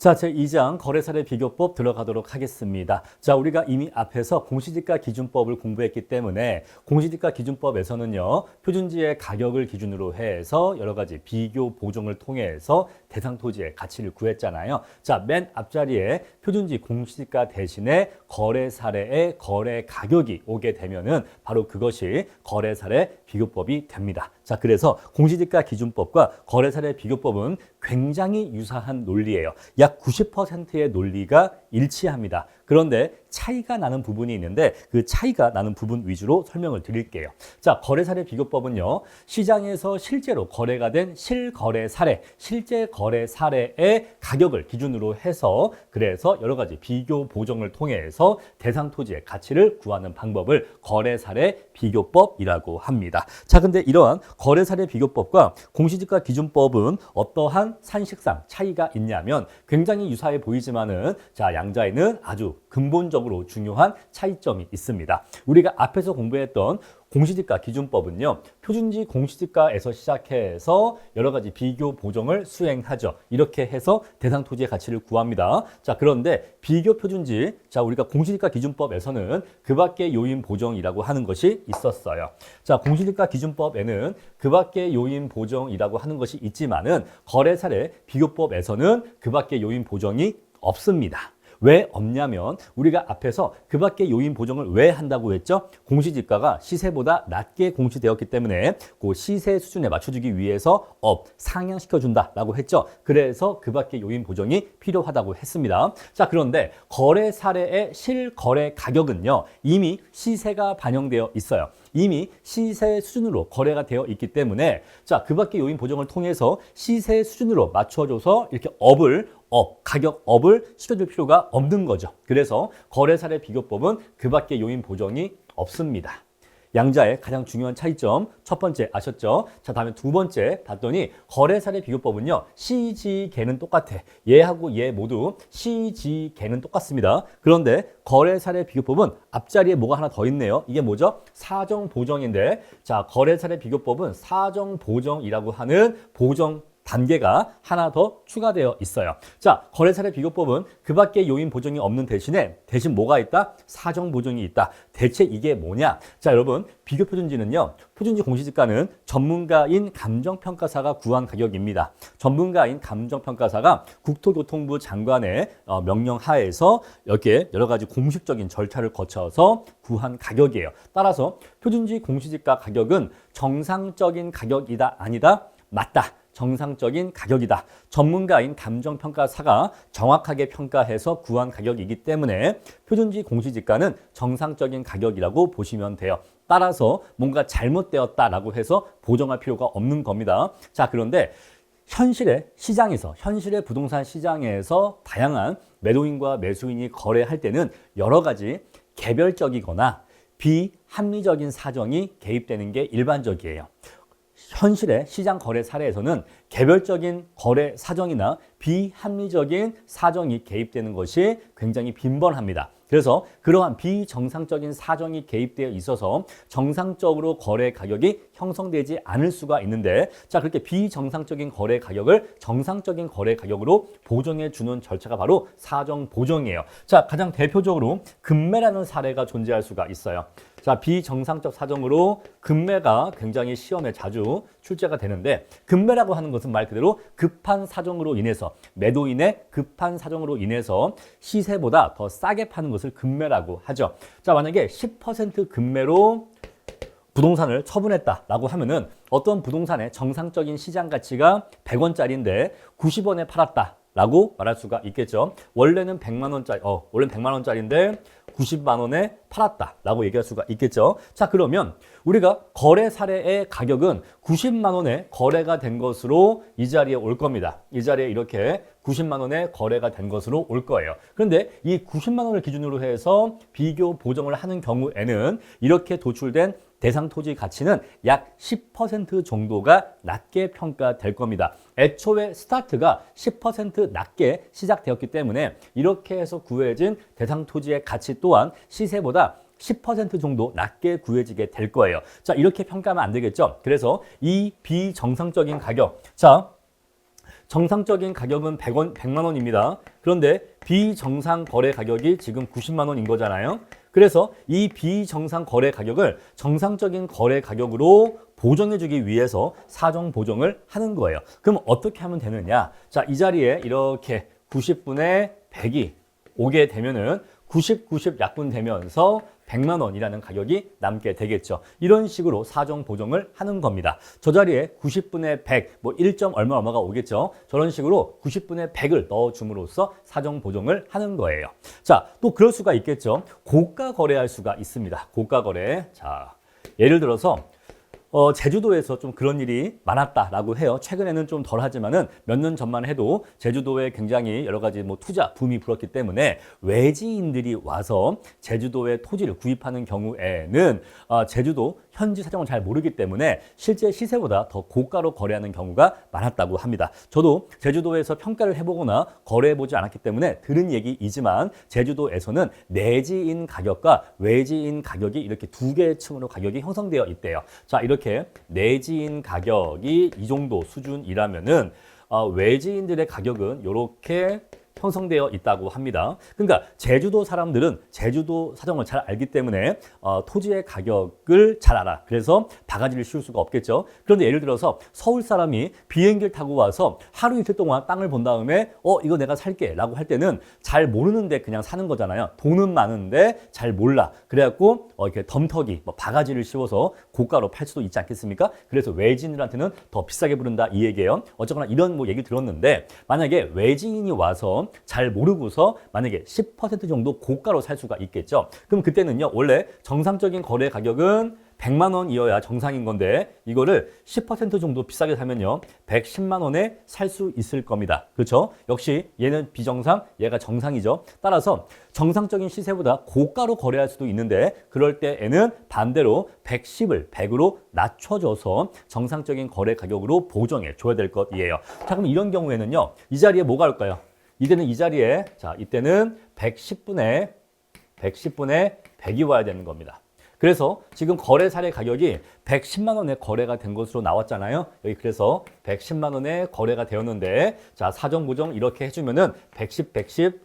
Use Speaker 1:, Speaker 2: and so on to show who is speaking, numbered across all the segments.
Speaker 1: 자, 제2장 거래사례 비교법 들어가도록 하겠습니다. 자, 우리가 이미 앞에서 공시지가 기준법을 공부했기 때문에 공시지가 기준법에서는요, 표준지의 가격을 기준으로 해서 여러 가지 비교 보정을 통해서 대상 토지의 가치를 구했잖아요. 자, 맨 앞자리에 표준지 공시지가 대신에 거래사례의 거래 가격이 오게 되면은 바로 그것이 거래사례 비교법이 됩니다. 자, 그래서 공시지가 기준법과 거래사례 비교법은 굉장히 유사한 논리예요. 약 90%의 논리가 일치합니다. 그런데 차이가 나는 부분이 있는데 그 차이가 나는 부분 위주로 설명을 드릴게요. 자, 거래사례 비교법은요, 시장에서 실제로 거래가 된 실거래 사례, 실제 거래 사례의 가격을 기준으로 해서 그래서 여러 가지 비교 보정을 통해서 대상 토지의 가치를 구하는 방법을 거래사례 비교법이라고 합니다. 자, 근데 이러한 거래사례 비교법과 공시지가 기준법은 어떠한 산식상 차이가 있냐면 굉장히 유사해 보이지만은 자, 양자에는 아주 근본적으로 중요한 차이점이 있습니다. 우리가 앞에서 공부했던 공시지가 기준법은요, 표준지 공시지가에서 시작해서 여러 가지 비교 보정을 수행하죠. 이렇게 해서 대상 토지의 가치를 구합니다. 자, 그런데 비교 표준지, 자, 우리가 공시지가 기준법에서는 그 밖의 요인 보정이라고 하는 것이 있었어요. 자, 공시지가 기준법에는 그 밖의 요인 보정이라고 하는 것이 있지만은 거래사례 비교법에서는 그 밖의 요인 보정이 없습니다. 왜 없냐면 우리가 앞에서 그 밖의 요인 보정을 왜 한다고 했죠? 공시지가가 시세보다 낮게 공시되었기 때문에 그 시세 수준에 맞춰주기 위해서 상향시켜준다라고 했죠. 그래서 그 밖의 요인 보정이 필요하다고 했습니다. 자, 그런데 거래 사례의 실거래 가격은요, 이미 시세가 반영되어 있어요. 이미 시세 수준으로 거래가 되어 있기 때문에 자, 그 밖의 요인 보정을 통해서 시세 수준으로 맞춰줘서 이렇게 가격 업을 시켜줄 필요가 없는 거죠. 그래서 거래사례 비교법은 그 밖의 요인 보정이 없습니다. 양자의 가장 중요한 차이점 첫 번째 아셨죠? 자, 다음에 두 번째 봤더니 거래사례 비교법은요, 시지계는 똑같아. 얘하고 얘 모두 시지계는 똑같습니다. 그런데 거래사례 비교법은 앞자리에 뭐가 하나 더 있네요. 이게 뭐죠? 사정보정인데, 자, 거래사례 비교법은 사정보정이라고 하는 보정 단계가 하나 더 추가되어 있어요. 자, 거래사례 비교법은 그 밖에 요인 보정이 없는 대신 뭐가 있다? 사정 보정이 있다. 대체 이게 뭐냐? 자, 여러분, 비교 표준지는요, 표준지 공시지가는 전문가인 감정평가사가 구한 가격입니다. 전문가인 감정평가사가 국토교통부 장관의 명령 하에서 이렇게 여러 가지 공식적인 절차를 거쳐서 구한 가격이에요. 따라서 표준지 공시지가 가격은 정상적인 가격이다, 아니다? 맞다. 정상적인 가격이다. 전문가인 감정평가사가 정확하게 평가해서 구한 가격이기 때문에 표준지 공시지가는 정상적인 가격이라고 보시면 돼요. 따라서 뭔가 잘못되었다라고 해서 보정할 필요가 없는 겁니다. 자, 그런데 현실의 부동산 시장에서 다양한 매도인과 매수인이 거래할 때는 여러 가지 개별적이거나 비합리적인 사정이 개입되는 게 일반적이에요. 현실의 시장 거래 사례에서는 개별적인 거래 사정이나 비합리적인 사정이 개입되는 것이 굉장히 빈번합니다. 그래서 그러한 비정상적인 사정이 개입되어 있어서 정상적으로 거래 가격이 형성되지 않을 수가 있는데, 자, 그렇게 비정상적인 거래 가격을 정상적인 거래 가격으로 보정해 주는 절차가 바로 사정 보정이에요. 자, 가장 대표적으로 금매라는 사례가 존재할 수가 있어요. 자, 비정상적 사정으로 금매가 굉장히 시험에 자주 출제가 되는데, 금매라고 하는 것은 말 그대로 급한 사정으로 인해서, 매도인의 급한 사정으로 인해서 시세보다 더 싸게 파는 것을 금매라고 하죠. 자, 만약에 10% 금매로 부동산을 처분했다라고 하면은 어떤 부동산의 정상적인 시장 가치가 100원짜리인데 90원에 팔았다라고 말할 수가 있겠죠. 원래는 100만 원짜리인데 90만 원에 팔았다라고 얘기할 수가 있겠죠. 자, 그러면 우리가 거래 사례의 가격은 90만 원에 거래가 된 것으로 이 자리에 올 겁니다. 이 자리에 이렇게 90만 원에 거래가 된 것으로 올 거예요. 그런데 이 90만 원을 기준으로 해서 비교 보정을 하는 경우에는 이렇게 도출된 대상 토지 가치는 약 10% 정도가 낮게 평가될 겁니다. 애초에 스타트가 10% 낮게 시작되었기 때문에 이렇게 해서 구해진 대상 토지의 가치 또한 시세보다 10% 정도 낮게 구해지게 될 거예요. 자, 이렇게 평가하면 안 되겠죠. 그래서 이 비정상적인 가격, 자, 정상적인 가격은 100만 원입니다. 그런데 비정상 거래 가격이 지금 90만 원인 거잖아요. 그래서 이 비정상 거래 가격을 정상적인 거래 가격으로 보정해주기 위해서 사정 보정을 하는 거예요. 그럼 어떻게 하면 되느냐? 자, 이 자리에 이렇게 90분의 100이 오게 되면은 90, 90 약분되면서 100만 원이라는 가격이 남게 되겠죠. 이런 식으로 사정 보정을 하는 겁니다. 저 자리에 90분의 100, 뭐 1점 얼마가 오겠죠. 저런 식으로 90분의 100을 넣어줌으로써 사정 보정을 하는 거예요. 자, 또 그럴 수가 있겠죠. 고가 거래할 수가 있습니다. 고가 거래. 자, 예를 들어서 제주도에서 좀 그런 일이 많았다라고 해요. 최근에는 좀 덜하지만은 몇 년 전만 해도 제주도에 굉장히 여러 가지 뭐 투자 붐이 불었기 때문에 외지인들이 와서 제주도의 토지를 구입하는 경우에는 제주도 현지 사정을 잘 모르기 때문에 실제 시세보다 더 고가로 거래하는 경우가 많았다고 합니다. 저도 제주도에서 평가를 해보거나 거래해보지 않았기 때문에 들은 얘기이지만 제주도에서는 내지인 가격과 외지인 가격이 이렇게 두 개의 층으로 가격이 형성되어 있대요. 자, 이렇게 내지인 가격이 이 정도 수준이라면은 외지인들의 가격은 이렇게 형성되어 있다고 합니다. 그러니까 제주도 사람들은 제주도 사정을 잘 알기 때문에 토지의 가격을 잘 알아. 그래서 바가지를 씌울 수가 없겠죠. 그런데 예를 들어서 서울 사람이 비행기를 타고 와서 하루 이틀 동안 땅을 본 다음에 이거 내가 살게 라고 할 때는 잘 모르는데 그냥 사는 거잖아요. 돈은 많은데 잘 몰라. 그래갖고 이렇게 덤터기, 바가지를 씌워서 고가로 팔 수도 있지 않겠습니까? 그래서 외지인들한테는 더 비싸게 부른다 이 얘기예요. 어쨌거나 이런 얘기 들었는데 만약에 외지인이 와서 잘 모르고서 만약에 10% 정도 고가로 살 수가 있겠죠. 그럼 그때는요, 원래 정상적인 거래 가격은 100만 원이어야 정상인 건데 이거를 10% 정도 비싸게 사면요 110만 원에 살 수 있을 겁니다. 그렇죠? 역시 얘는 비정상, 얘가 정상이죠. 따라서 정상적인 시세보다 고가로 거래할 수도 있는데 그럴 때에는 반대로 110을 100으로 낮춰줘서 정상적인 거래 가격으로 보정해 줘야 될 것이에요. 자, 그럼 이런 경우에는요, 이 자리에 뭐가 올까요? 이때는 이 자리에, 자, 이때는 110분의 100이 와야 되는 겁니다. 그래서 지금 거래 사례 가격이 110만 원에 거래가 된 것으로 나왔잖아요. 여기 그래서 110만 원에 거래가 되었는데, 자, 사정 보정 이렇게 해주면은 110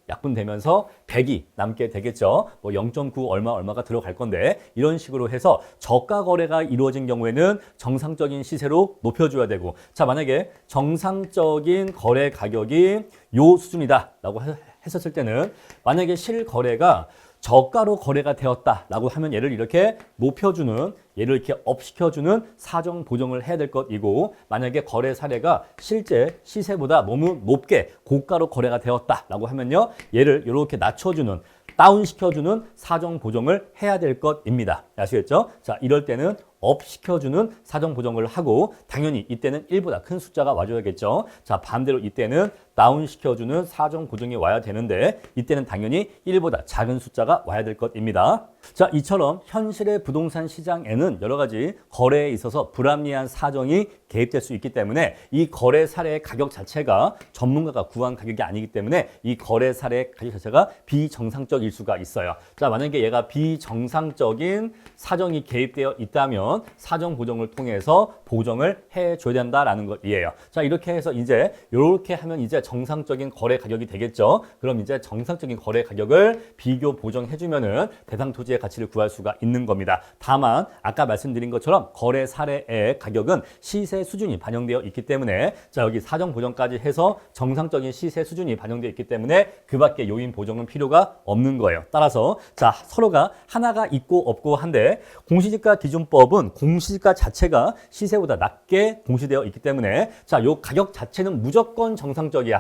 Speaker 1: 약분되면서 100이 남게 되겠죠. 뭐 0.9 얼마가 들어갈 건데, 이런 식으로 해서 저가 거래가 이루어진 경우에는 정상적인 시세로 높여줘야 되고, 자, 만약에 정상적인 거래 가격이 요 수준이다라고 했었을 때는 만약에 실거래가 저가로 거래가 되었다라고 하면 얘를 이렇게 높여주는, 얘를 이렇게 업시켜주는 사정 보정을 해야 될 것이고, 만약에 거래 사례가 실제 시세보다 너무 높게 고가로 거래가 되었다라고 하면요, 얘를 이렇게 낮춰주는, 다운시켜주는 사정 보정을 해야 될 것입니다. 아시겠죠? 자, 이럴 때는 업 시켜주는 사정 보정을 하고, 당연히 이때는 1보다 큰 숫자가 와줘야겠죠. 자, 반대로 이때는 다운 시켜주는 사정 보정이 와야 되는데 이때는 당연히 1보다 작은 숫자가 와야 될 것입니다. 자, 이처럼 현실의 부동산 시장에는 여러 가지 거래에 있어서 불합리한 사정이 개입될 수 있기 때문에 이 거래 사례의 가격 자체가 전문가가 구한 가격이 아니기 때문에 이 거래 사례 가격 자체가 비정상적일 수가 있어요. 자, 만약에 얘가 비정상적인 사정이 개입되어 있다면 사정 보정을 통해서 보정을 해줘야 된다라는 것이에요. 자, 이렇게 해서 이제 이렇게 하면 이제 정상적인 거래 가격이 되겠죠. 그럼 이제 정상적인 거래 가격을 비교 보정해주면은 대상 토지의 가치를 구할 수가 있는 겁니다. 다만 아까 말씀드린 것처럼 거래 사례의 가격은 시세 수준이 반영되어 있기 때문에, 자, 여기 사정 보정까지 해서 정상적인 시세 수준이 반영되어 있기 때문에 그밖에 요인 보정은 필요가 없는 거예요. 따라서 자, 서로가 하나가 있고 없고 한데 공시지가 기준법은 공시지가 자체가 시세보다 낮게 공시되어 있기 때문에, 자, 요 가격 자체는 무조건 정상적이야.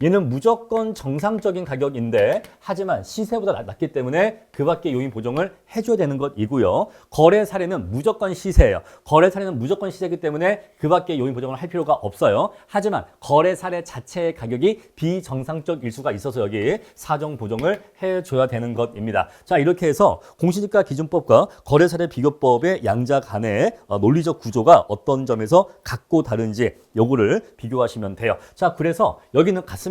Speaker 1: 얘는 무조건 정상적인 가격인데 하지만 시세보다 낮기 때문에 그 밖에 요인 보정을 해줘야 되는 것이고요. 거래 사례는 무조건 시세예요. 거래 사례는 무조건 시세이기 때문에 그 밖에 요인 보정을 할 필요가 없어요. 하지만 거래 사례 자체의 가격이 비정상적일 수가 있어서 여기 사정 보정을 해줘야 되는 것입니다. 자, 이렇게 해서 공시지가 기준법과 거래 사례 비교법의 양자 간의 논리적 구조가 어떤 점에서 각고 다른지 요거를 비교하시면 돼요. 자, 그래서 여기는 같습니다.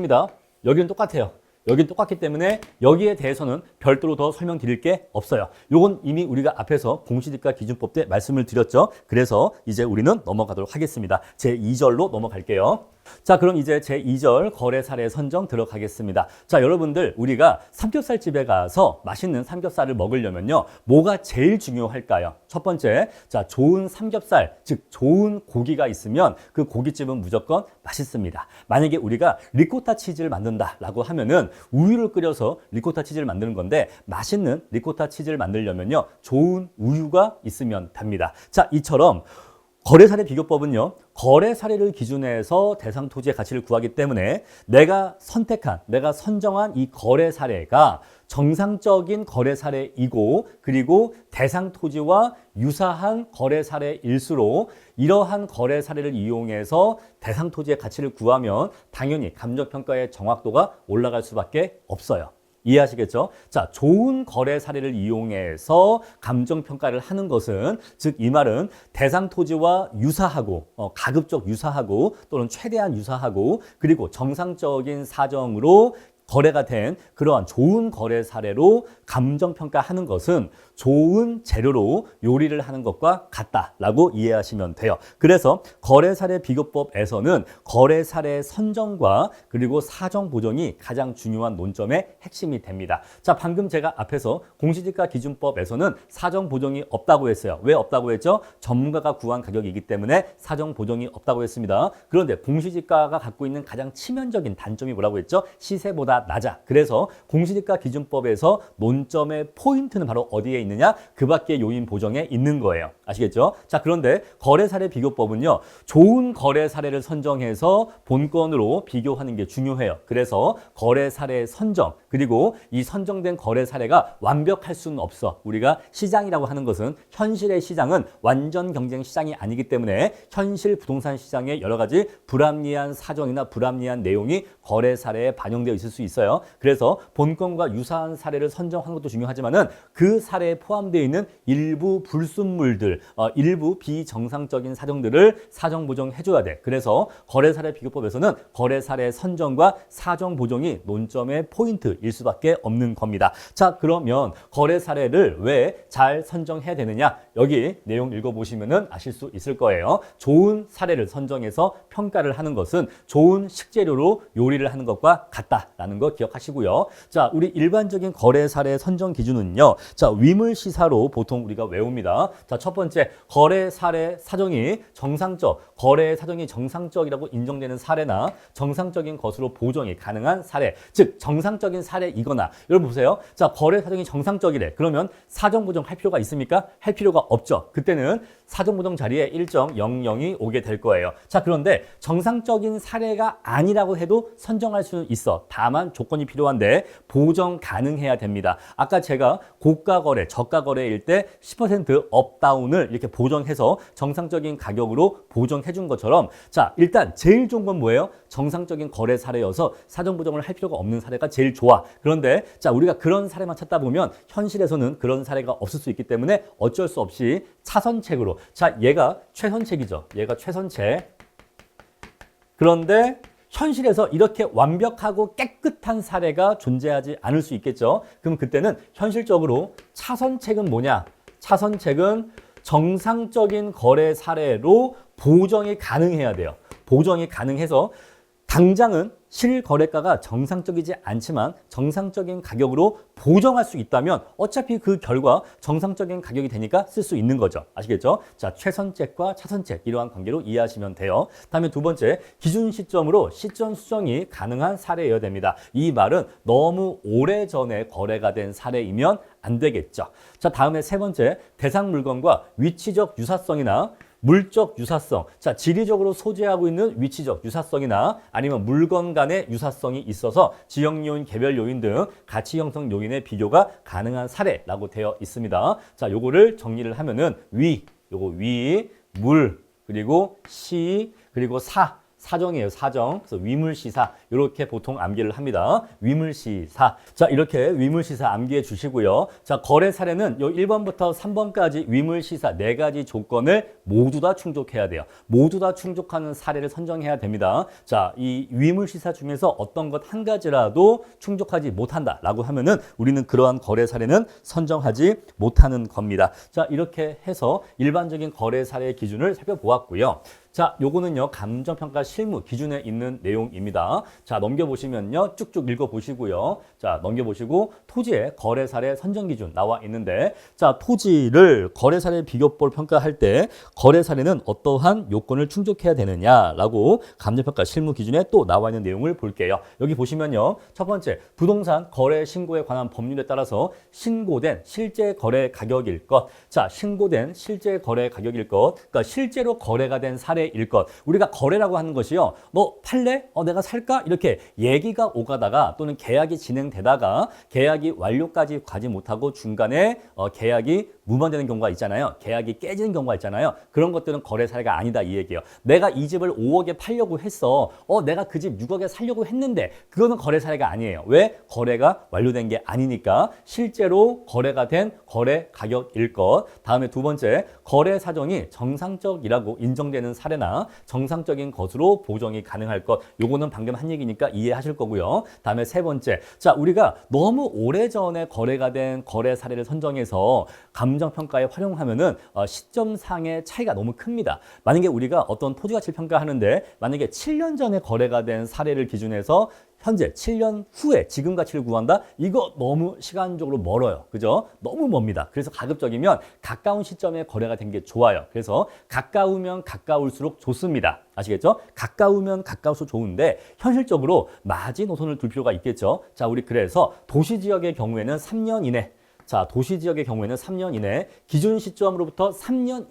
Speaker 1: 여기는 똑같아요. 여기는 똑같기 때문에 여기에 대해서는 별도로 더 설명드릴 게 없어요. 요건 이미 우리가 앞에서 공시지가 기준법 때 말씀을 드렸죠. 그래서 이제 우리는 넘어가도록 하겠습니다. 제 2절로 넘어갈게요. 자, 그럼 이제 제2절 거래 사례 선정 들어가겠습니다. 자, 여러분들 우리가 삼겹살 집에 가서 맛있는 삼겹살을 먹으려면요. 뭐가 제일 중요할까요? 첫 번째, 자, 좋은 삼겹살, 즉 좋은 고기가 있으면 그 고깃집은 무조건 맛있습니다. 만약에 우리가 리코타 치즈를 만든다라고 하면은 우유를 끓여서 리코타 치즈를 만드는 건데 맛있는 리코타 치즈를 만들려면요. 좋은 우유가 있으면 됩니다. 자, 이처럼 거래 사례 비교법은요. 거래 사례를 기준해서 대상 토지의 가치를 구하기 때문에 내가 선정한 이 거래 사례가 정상적인 거래 사례이고 그리고 대상 토지와 유사한 거래 사례일수록 이러한 거래 사례를 이용해서 대상 토지의 가치를 구하면 당연히 감정평가의 정확도가 올라갈 수밖에 없어요. 이해하시겠죠? 자, 좋은 거래 사례를 이용해서 감정평가를 하는 것은 즉 이 말은 대상 토지와 유사하고 가급적 유사하고 또는 최대한 유사하고 그리고 정상적인 사정으로 거래가 된 그러한 좋은 거래 사례로 감정평가하는 것은 좋은 재료로 요리를 하는 것과 같다라고 이해하시면 돼요. 그래서 거래 사례 비교법에서는 거래 사례 선정과 그리고 사정 보정이 가장 중요한 논점의 핵심이 됩니다. 자, 방금 제가 앞에서 공시지가 기준법에서는 사정 보정이 없다고 했어요. 왜 없다고 했죠? 전문가가 구한 가격이기 때문에 사정 보정이 없다고 했습니다. 그런데 공시지가가 갖고 있는 가장 치명적인 단점이 뭐라고 했죠? 시세보다 낮아. 그래서 공시지가 기준법에서 논점의 포인트는 바로 어디에 있느냐? 그 밖의 요인 보정에 있는 거예요. 아시겠죠? 자, 그런데 거래 사례 비교법은요. 좋은 거래 사례를 선정해서 본건으로 비교하는 게 중요해요. 그래서 거래 사례 선정 그리고 이 선정된 거래 사례가 완벽할 수는 없어. 우리가 시장이라고 하는 것은 현실의 시장은 완전 경쟁 시장이 아니기 때문에 현실 부동산 시장의 여러 가지 불합리한 사정이나 불합리한 내용이 거래 사례에 반영되어 있을 수 있어요. 그래서 본건과 유사한 사례를 선정하는 것도 중요하지만은 그 사례에 포함되어 있는 일부 불순물들, 일부 비정상적인 사정들을 사정 보정해줘야 돼. 그래서 거래 사례 비교법에서는 거래 사례 선정과 사정 보정이 논점의 포인트일 수밖에 없는 겁니다. 자, 그러면 거래 사례를 왜 잘 선정해야 되느냐? 여기 내용 읽어보시면은 아실 수 있을 거예요. 좋은 사례를 선정해서 평가를 하는 것은 좋은 식재료로 요리를 하는 것과 같다라는 거 기억하시고요. 자, 우리 일반적인 거래 사례 선정 기준은요. 자, 위물시사로 보통 우리가 외웁니다. 자, 첫 번째 거래 사례 사정이 정상적, 거래 사정이 정상적이라고 인정되는 사례나 정상적인 것으로 보정이 가능한 사례, 즉 정상적인 사례이거나 여러분 보세요. 자, 거래 사정이 정상적이래. 그러면 사정 보정 할 필요가 있습니까? 할 필요가 없죠. 그때는 사정 보정 자리에 일정 00이 오게 될 거예요. 자, 그런데 정상적인 사례가 아니라고 해도 선정할 수는 있어. 다만 조건이 필요한데 보정 가능해야 됩니다. 아까 제가 고가 거래, 저가 거래일 때 10% 업다운을 이렇게 보정해서 정상적인 가격으로 보정해 준 것처럼 자, 일단 제일 좋은 건 뭐예요? 정상적인 거래 사례여서 사정 보정을 할 필요가 없는 사례가 제일 좋아. 그런데 자, 우리가 그런 사례만 찾다 보면 현실에서는 그런 사례가 없을 수 있기 때문에 어쩔 수 없이 차선책으로 자, 얘가 최선책이죠. 얘가 최선책. 그런데 현실에서 이렇게 완벽하고 깨끗한 사례가 존재하지 않을 수 있겠죠. 그럼 그때는 현실적으로 차선책은 뭐냐? 차선책은 정상적인 거래 사례로 보정이 가능해야 돼요. 보정이 가능해서 당장은 실거래가가 정상적이지 않지만 정상적인 가격으로 보정할 수 있다면 어차피 그 결과 정상적인 가격이 되니까 쓸 수 있는 거죠. 아시겠죠? 자, 최선책과 차선책 이러한 관계로 이해하시면 돼요. 다음에 두 번째, 기준 시점으로 시점 수정이 가능한 사례여야 됩니다. 이 말은 너무 오래전에 거래가 된 사례이면 안 되겠죠. 자, 다음에 세 번째, 대상 물건과 위치적 유사성이나 물적 유사성, 자, 지리적으로 소재하고 있는 위치적 유사성이나 아니면 물건 간의 유사성이 있어서 지역 요인, 개별 요인 등 가치 형성 요인의 비교가 가능한 사례라고 되어 있습니다. 자, 요거를 정리를 하면은 요거 물, 그리고 시, 그리고 사정이에요. 사정. 그래서 위물시사 이렇게 보통 암기를 합니다. 위물시사. 자, 이렇게 위물시사 암기해 주시고요. 자, 거래 사례는 요 1번부터 3번까지 위물시사 4가지 조건을 모두 다 충족해야 돼요. 모두 다 충족하는 사례를 선정해야 됩니다. 자, 이 위물시사 중에서 어떤 것 한 가지라도 충족하지 못한다라고 하면은 우리는 그러한 거래 사례는 선정하지 못하는 겁니다. 자, 이렇게 해서 일반적인 거래 사례 기준을 살펴보았고요. 자, 요거는요, 감정평가 실무 기준에 있는 내용입니다. 자, 넘겨보시면요, 쭉쭉 읽어보시고요. 자, 넘겨보시고, 토지의 거래 사례 선정 기준 나와 있는데, 자, 토지를 거래 사례 비교법을 평가할 때, 거래 사례는 어떠한 요건을 충족해야 되느냐라고 감정평가 실무 기준에 또 나와 있는 내용을 볼게요. 여기 보시면요, 첫 번째, 부동산 거래 신고에 관한 법률에 따라서 신고된 실제 거래 가격일 것. 자, 신고된 실제 거래 가격일 것. 그러니까 실제로 거래가 된 사례일 것. 우리가 거래라고 하는 것이요. 너 팔래? 내가 살까? 이렇게 얘기가 오가다가 또는 계약이 진행되다가 계약이 완료까지 가지 못하고 중간에 계약이 무마되는 경우가 있잖아요. 계약이 깨지는 경우가 있잖아요. 그런 것들은 거래 사례가 아니다 이 얘기예요. 내가 이 집을 5억에 팔려고 했어. 내가 그 집 6억에 살려고 했는데 그거는 거래 사례가 아니에요. 왜? 거래가 완료된 게 아니니까 실제로 거래가 된 거래 가격일 것. 다음에 두 번째, 거래 사정이 정상적이라고 인정되는 사례나 정상적인 것으로 보정이 가능할 것. 요거는 방금 한 얘기니까 이해하실 거고요. 다음에 세 번째, 자, 우리가 너무 오래전에 거래가 된 거래 사례를 선정해서 감정평가에 활용하면은 시점상의 차이가 너무 큽니다. 만약에 우리가 어떤 토지 가치를 평가하는데 만약에 7년 전에 거래가 된 사례를 기준해서 현재 7년 후에 지금 가치를 구한다? 이거 너무 시간적으로 멀어요. 그죠? 너무 멉니다. 그래서 가급적이면 가까운 시점에 거래가 된 게 좋아요. 그래서 가까우면 가까울수록 좋습니다. 아시겠죠? 가까우면 가까울수록 좋은데 현실적으로 마지노선을 둘 필요가 있겠죠. 자, 우리 그래서 도시지역의 경우에는 3년 이내, 자, 도시지역의 경우에는 3년 이내, 기준 시점으로부터 3년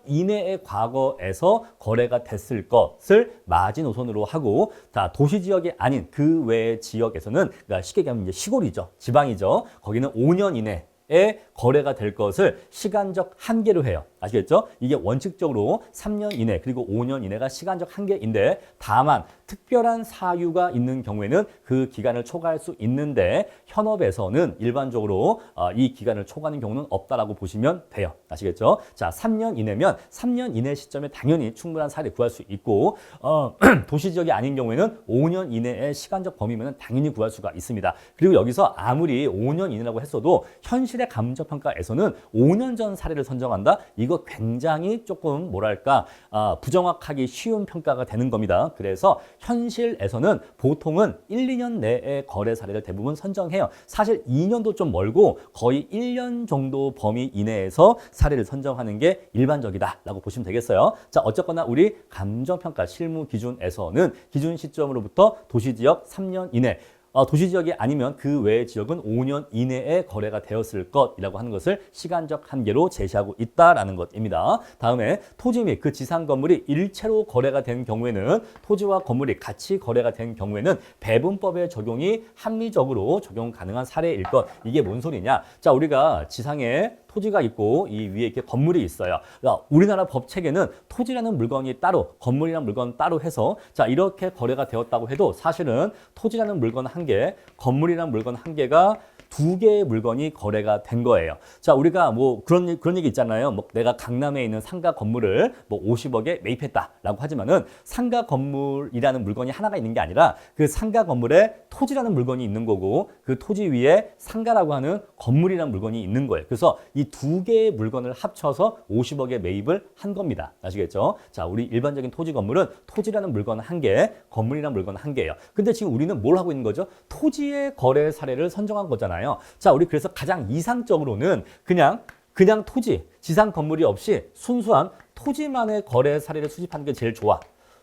Speaker 1: 이내의 과거에서 거래가 됐을 것을 마지노선으로 하고, 자, 도시지역이 아닌 그 외의 지역에서는, 그러니까 쉽게 얘기하면 이제 시골이죠. 지방이죠. 거기는 5년 이내에 거래가 될 것을 시간적 한계로 해요. 아시겠죠? 이게 원칙적으로 3년 이내 그리고 5년 이내가 시간적 한계인데 다만 특별한 사유가 있는 경우에는 그 기간을 초과할 수 있는데 현업에서는 일반적으로 이 기간을 초과하는 경우는 없다라고 보시면 돼요. 아시겠죠? 자, 3년 이내면 3년 이내 시점에 당연히 충분한 사례 구할 수 있고 도시지역이 아닌 경우에는 5년 이내의 시간적 범위면 당연히 구할 수가 있습니다. 그리고 여기서 아무리 5년 이내라고 했어도 현실의 감정평가에서는 5년 전 사례를 선정한다? 이거 굉장히 조금 뭐랄까 부정확하기 쉬운 평가가 되는 겁니다. 그래서 현실에서는 보통은 1, 2년 내에 거래 사례를 대부분 선정해요. 사실 2년도 좀 멀고 거의 1년 정도 범위 이내에서 사례를 선정하는 게 일반적이다라고 보시면 되겠어요. 자, 어쨌거나 우리 감정평가 실무 기준에서는 기준 시점으로부터 도시지역 3년 이내, 도시지역이 아니면 그 외의 지역은 5년 이내에 거래가 되었을 것이라고 하는 것을 시간적 한계로 제시하고 있다라는 것입니다. 다음에 토지 및 그 지상 건물이 일체로 거래가 된 경우에는 토지와 건물이 같이 거래가 된 경우에는 배분법의 적용이 합리적으로 적용 가능한 사례일 것. 이게 뭔 소리냐? 자, 우리가 지상에 토지가 있고 이 위에 이렇게 건물이 있어요. 그러니까 우리나라 법 체계는 토지라는 물건이 따로, 건물이라는 물건 따로 해서 자, 이렇게 거래가 되었다고 해도 사실은 토지라는 물건 한 개, 건물이라는 물건 한 개가 두 개의 물건이 거래가 된 거예요. 자, 우리가 뭐 그런 얘기 있잖아요. 뭐 내가 강남에 있는 상가 건물을 뭐 50억에 매입했다라고 하지만은 상가 건물이라는 물건이 하나가 있는 게 아니라 그 상가 건물에 토지라는 물건이 있는 거고 그 토지 위에 상가라고 하는 건물이라는 물건이 있는 거예요. 그래서 이 두 개의 물건을 합쳐서 50억에 매입을 한 겁니다. 아시겠죠? 자, 우리 일반적인 토지 건물은 토지라는 물건 한 개, 건물이라는 물건 한 개예요. 근데 지금 우리는 뭘 하고 있는 거죠? 토지의 거래 사례를 선정한 거잖아요. 자, 우리 그래서 가장 이상적으로는 그냥 토지, 지상 건물이 없이 순수한 토지만의 거래 사례를 수집하는 게 제일 좋아.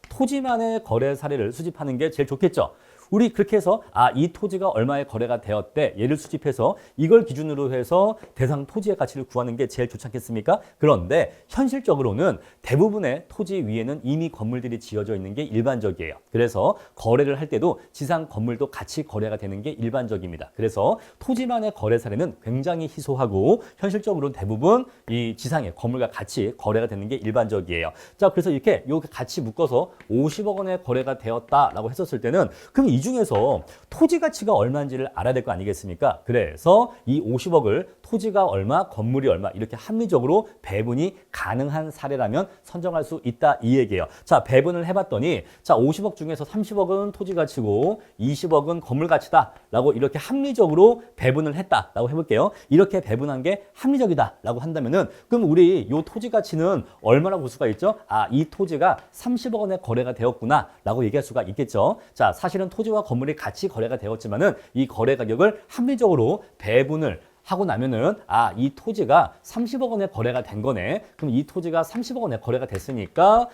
Speaker 1: 토지만의 거래 사례를 수집하는 게 제일 좋겠죠. 우리 그렇게 해서 이 토지가 얼마에 거래가 되었대 얘를 수집해서 이걸 기준으로 해서 대상 토지의 가치를 구하는 게 제일 좋지 않겠습니까? 그런데 현실적으로는 대부분의 토지 위에는 이미 건물들이 지어져 있는 게 일반적이에요. 그래서 거래를 할 때도 지상 건물도 같이 거래가 되는 게 일반적입니다. 그래서 토지만의 거래 사례는 굉장히 희소하고 현실적으로는 대부분 이 지상의 건물과 같이 거래가 되는 게 일반적이에요. 자, 그래서 이렇게 같이 묶어서 50억 원의 거래가 되었다라고 했었을 때는 그럼 이 중에서 토지 가치가 얼마인지를 알아야 될 거 아니겠습니까? 그래서 이 50억을 토지가 얼마, 건물이 얼마 이렇게 합리적으로 배분이 가능한 사례라면 선정할 수 있다 이 얘기예요. 자, 배분을 해봤더니 자 50억 중에서 30억은 토지 가치고 20억은 건물 가치다라고 이렇게 합리적으로 배분을 했다라고 해볼게요. 이렇게 배분한 게 합리적이다라고 한다면은 그럼 우리 요 토지 가치는 얼마라고 볼 수가 있죠? 아, 이 토지가 30억 원에 거래가 되었구나라고 얘기할 수가 있겠죠. 자, 사실은 토지와 건물이 같이 거래가 되었지만은 이 거래 가격을 합리적으로 배분을 하고 나면은 아, 이 토지가 30억 원에 거래가 된 거네. 그럼 이 토지가 30억 원에 거래가 됐으니까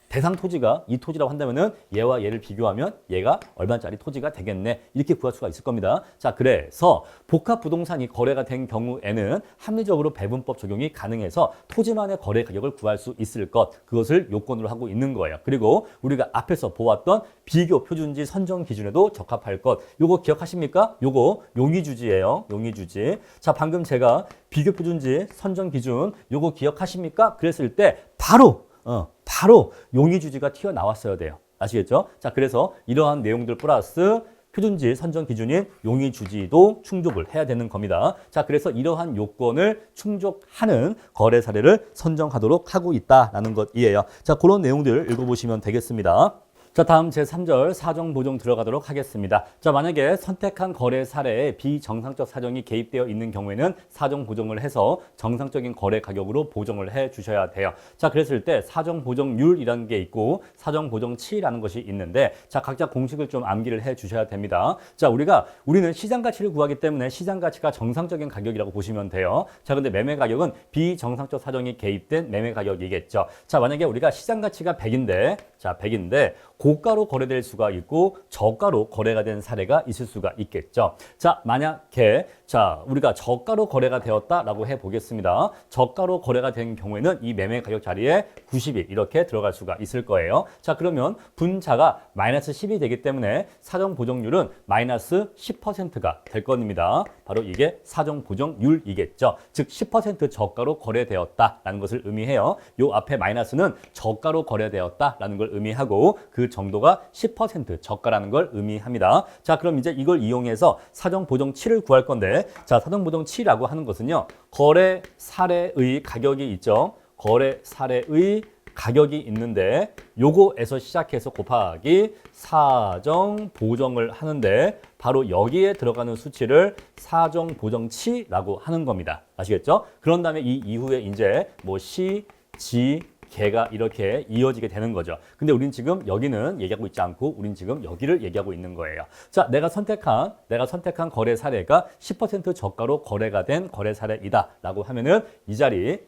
Speaker 1: 대상 토지가 이 토지라고 한다면은 얘와 얘를 비교하면 얘가 얼마짜리 토지가 되겠네. 이렇게 구할 수가 있을 겁니다. 자, 그래서 복합 부동산이 거래가 된 경우에는 합리적으로 배분법 적용이 가능해서 토지만의 거래 가격을 구할 수 있을 것. 그것을 요건으로 하고 있는 거예요. 그리고 우리가 앞에서 보았던 비교 표준지 선정 기준에도 적합할 것. 요거 기억하십니까? 요거 용의주지예요. 용의주지. 자, 방금 제가 비교 표준지 선정 기준 요거 기억하십니까? 그랬을 때 바로 용의주지가 튀어나왔어야 돼요. 아시겠죠? 자, 그래서 이러한 내용들 플러스 표준지 선정 기준인 용의주지도 충족을 해야 되는 겁니다. 자, 그래서 이러한 요건을 충족하는 거래 사례를 선정하도록 하고 있다라는 것이에요. 자, 그런 내용들 읽어보시면 되겠습니다. 자, 다음 제3절 사정 보정 들어가도록 하겠습니다. 자, 만약에 선택한 거래 사례에 비정상적 사정이 개입되어 있는 경우에는 사정 보정을 해서 정상적인 거래 가격으로 보정을 해 주셔야 돼요. 자, 그랬을 때 사정 보정률이라는 게 있고 사정 보정치라는 것이 있는데 자, 각자 공식을 좀 암기를 해 주셔야 됩니다. 자, 우리는 시장 가치를 구하기 때문에 시장 가치가 정상적인 가격이라고 보시면 돼요. 자, 근데 매매 가격은 비정상적 사정이 개입된 매매 가격이겠죠. 자, 만약에 우리가 시장 가치가 100인데 고가로 거래될 수가 있고 저가로 거래가 된 사례가 있을 수가 있겠죠. 자, 만약에 우리가 저가로 거래가 되었다라고 해보겠습니다. 저가로 거래가 된 경우에는 이 매매 가격 자리에 90이 이렇게 들어갈 수가 있을 거예요. 자, 그러면 분자가 마이너스 10이 되기 때문에 사정 보정률은 마이너스 10%가 될 겁니다. 바로 이게 사정 보정률이겠죠. 즉 10% 저가로 거래되었다라는 것을 의미해요. 요 앞에 마이너스는 저가로 거래되었다라는 걸 의미하고 그 정도가 10% 저가라는 걸 의미합니다. 자, 그럼 이제 이걸 이용해서 사정 보정치를 구할 건데 자, 사정 보정치라고 하는 것은요. 거래 사례의 가격이 있죠. 거래 사례의 가격이 있는데 요거에서 시작해서 곱하기 사정 보정을 하는데 바로 여기에 들어가는 수치를 사정 보정치라고 하는 겁니다. 아시겠죠? 그런 다음에 이 이후에 이제 뭐 시, 지, 개가 이렇게 이어지게 되는 거죠. 근데 우린 지금 여기는 얘기하고 있지 않고 우린 지금 여기를 얘기하고 있는 거예요. 자, 내가 선택한 거래 사례가 10% 저가로 거래가 된 거래 사례이다라고 하면은 이 자리에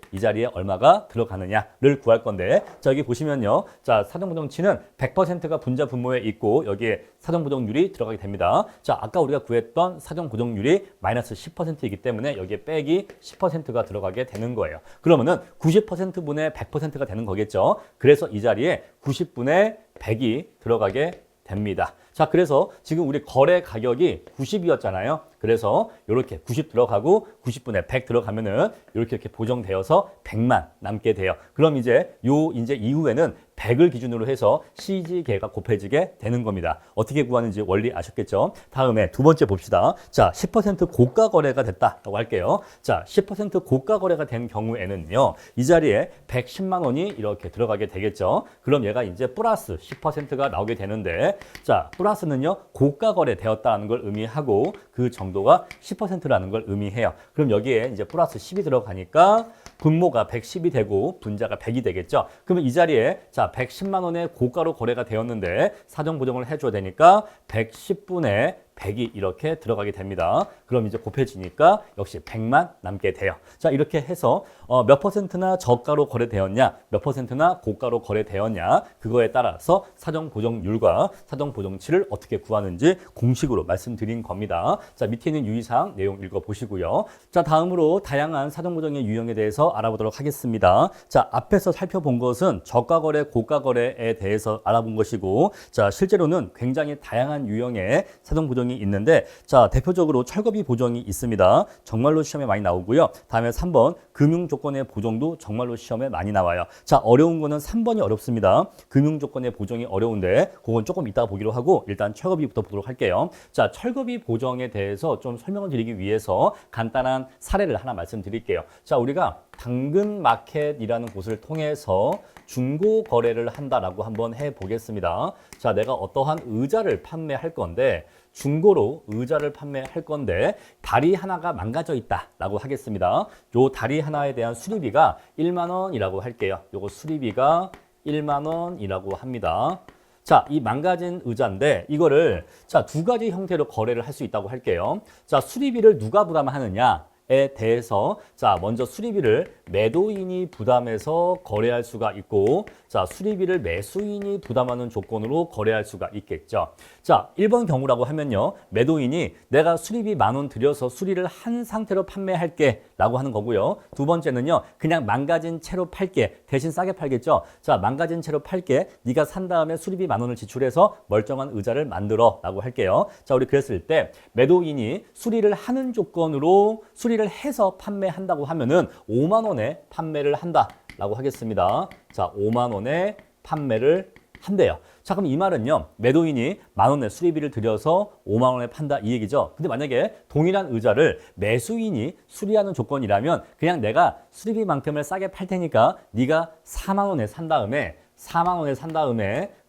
Speaker 1: 얼마가 들어가느냐를 구할 건데 자, 여기 보시면요. 자, 사정보정치는 100%가 분자 분모에 있고 여기에 사정보정률이 들어가게 됩니다. 자, 아까 우리가 구했던 사정보정률이 마이너스 10%이기 때문에 여기에 빼기 10%가 들어가게 되는 거예요. 그러면은 90%분의 100%가 되는 거겠죠. 그래서 이 자리에 90분의 100이 들어가게 됩니다. 자, 그래서 지금 우리 거래 가격이 90이었잖아요. 그래서 이렇게 90 들어가고 90분의 100 들어가면은 이렇게 보정되어서 100만 남게 돼요. 그럼 이제 이후에는 100을 기준으로 해서 CG개가 곱해지게 되는 겁니다. 어떻게 구하는지 원리 아셨겠죠? 다음에 두 번째 봅시다. 자, 10% 고가 거래가 됐다라고 할게요. 자, 10% 고가 거래가 된 경우에는요. 이 자리에 110만 원이 이렇게 들어가게 되겠죠. 그럼 얘가 이제 플러스 10%가 나오게 되는데 자, 플러스는요. 고가 거래 되었다는 걸 의미하고 그 정도가 10%라는 걸 의미해요. 그럼 여기에 이제 플러스 10이 들어가니까 분모가 110이 되고 분자가 100이 되겠죠. 그러면 이 자리에 자, 110만 원의 고가로 거래가 되었는데 사정 보정을 해줘야 되니까 110분의 100이 이렇게 들어가게 됩니다. 그럼 이제 곱해지니까 역시 100만 남게 돼요. 자, 이렇게 해서 몇 퍼센트나 저가로 거래되었냐, 몇 퍼센트나 고가로 거래되었냐, 그거에 따라서 사정 보정률과 사정 보정치를 어떻게 구하는지 공식으로 말씀드린 겁니다. 자, 밑에 있는 유의사항 내용 읽어보시고요. 자, 다음으로 다양한 사정 보정의 유형에 대해서 알아보도록 하겠습니다. 자, 앞에서 살펴본 것은 저가 거래, 고가 거래에 대해서 알아본 것이고, 자, 실제로는 굉장히 다양한 유형의 사정 보정 보정이 있는데 자, 대표적으로 철거비 보정이 있습니다. 정말로 시험에 많이 나오고요. 다음에 3번 금융 조건의 보정도 정말로 시험에 많이 나와요. 자, 어려운 거는 3번이 어렵습니다. 금융 조건의 보정이 어려운데 그건 조금 이따가 보기로 하고 일단 철거비부터 보도록 할게요. 자, 철거비 보정에 대해서 좀 설명을 드리기 위해서 간단한 사례를 하나 말씀드릴게요. 자, 우리가 당근마켓이라는 곳을 통해서 중고 거래를 한다라고 한번 해보겠습니다. 자, 내가 어떠한 의자를 판매할 건데 중고로 의자를 판매할 건데 다리 하나가 망가져 있다라고 하겠습니다. 요 다리 하나에 대한 수리비가 1만 원이라고 할게요. 요거 수리비가 1만 원이라고 합니다. 자, 이 망가진 의자인데 이거를 자, 두 가지 형태로 거래를 할 수 있다고 할게요. 자, 수리비를 누가 부담하느냐? 에 대해서 자, 먼저 수리비를 매도인이 부담해서 거래할 수가 있고 자, 수리비를 매수인이 부담하는 조건으로 거래할 수가 있겠죠. 자, 1번 경우라고 하면요. 매도인이 내가 수리비 10,000원 들여서 수리를 한 상태로 판매할게 라고 하는 거고요. 두 번째는요. 그냥 망가진 채로 팔게. 대신 싸게 팔겠죠. 자, 망가진 채로 팔게. 네가 산 다음에 수리비 10,000원을 지출해서 멀쩡한 의자를 만들어 라고 할게요. 자, 우리 그랬을 때 매도인이 수리를 하는 조건으로 수리를 해서 판매한다고 하면은 5만 원에 판매를 한다라고 하겠습니다. 자, 5만 원에 판매를 한대요. 자, 그럼 이 말은요. 매도인이 10,000원에 수리비를 들여서 5만 원에 판다 이 얘기죠. 근데 만약에 동일한 의자를 매수인이 수리하는 조건이라면 그냥 내가 수리비만큼을 싸게 팔 테니까 네가 4만 원에 산 다음에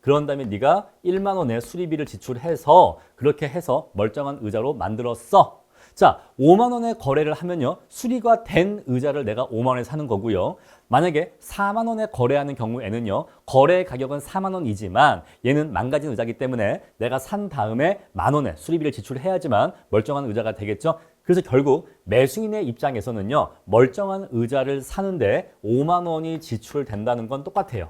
Speaker 1: 그런 다음에 네가 1만 원의 수리비를 지출해서 그렇게 해서 멀쩡한 의자로 만들었어. 자, 5만 원에 거래를 하면요. 수리가 된 의자를 내가 5만 원에 사는 거고요. 만약에 4만 원에 거래하는 경우에는요. 거래 가격은 4만 원이지만 얘는 망가진 의자이기 때문에 내가 산 다음에 10,000원에 수리비를 지출해야지만 멀쩡한 의자가 되겠죠. 그래서 결국 매수인의 입장에서는요. 멀쩡한 의자를 사는데 5만 원이 지출된다는 건 똑같아요.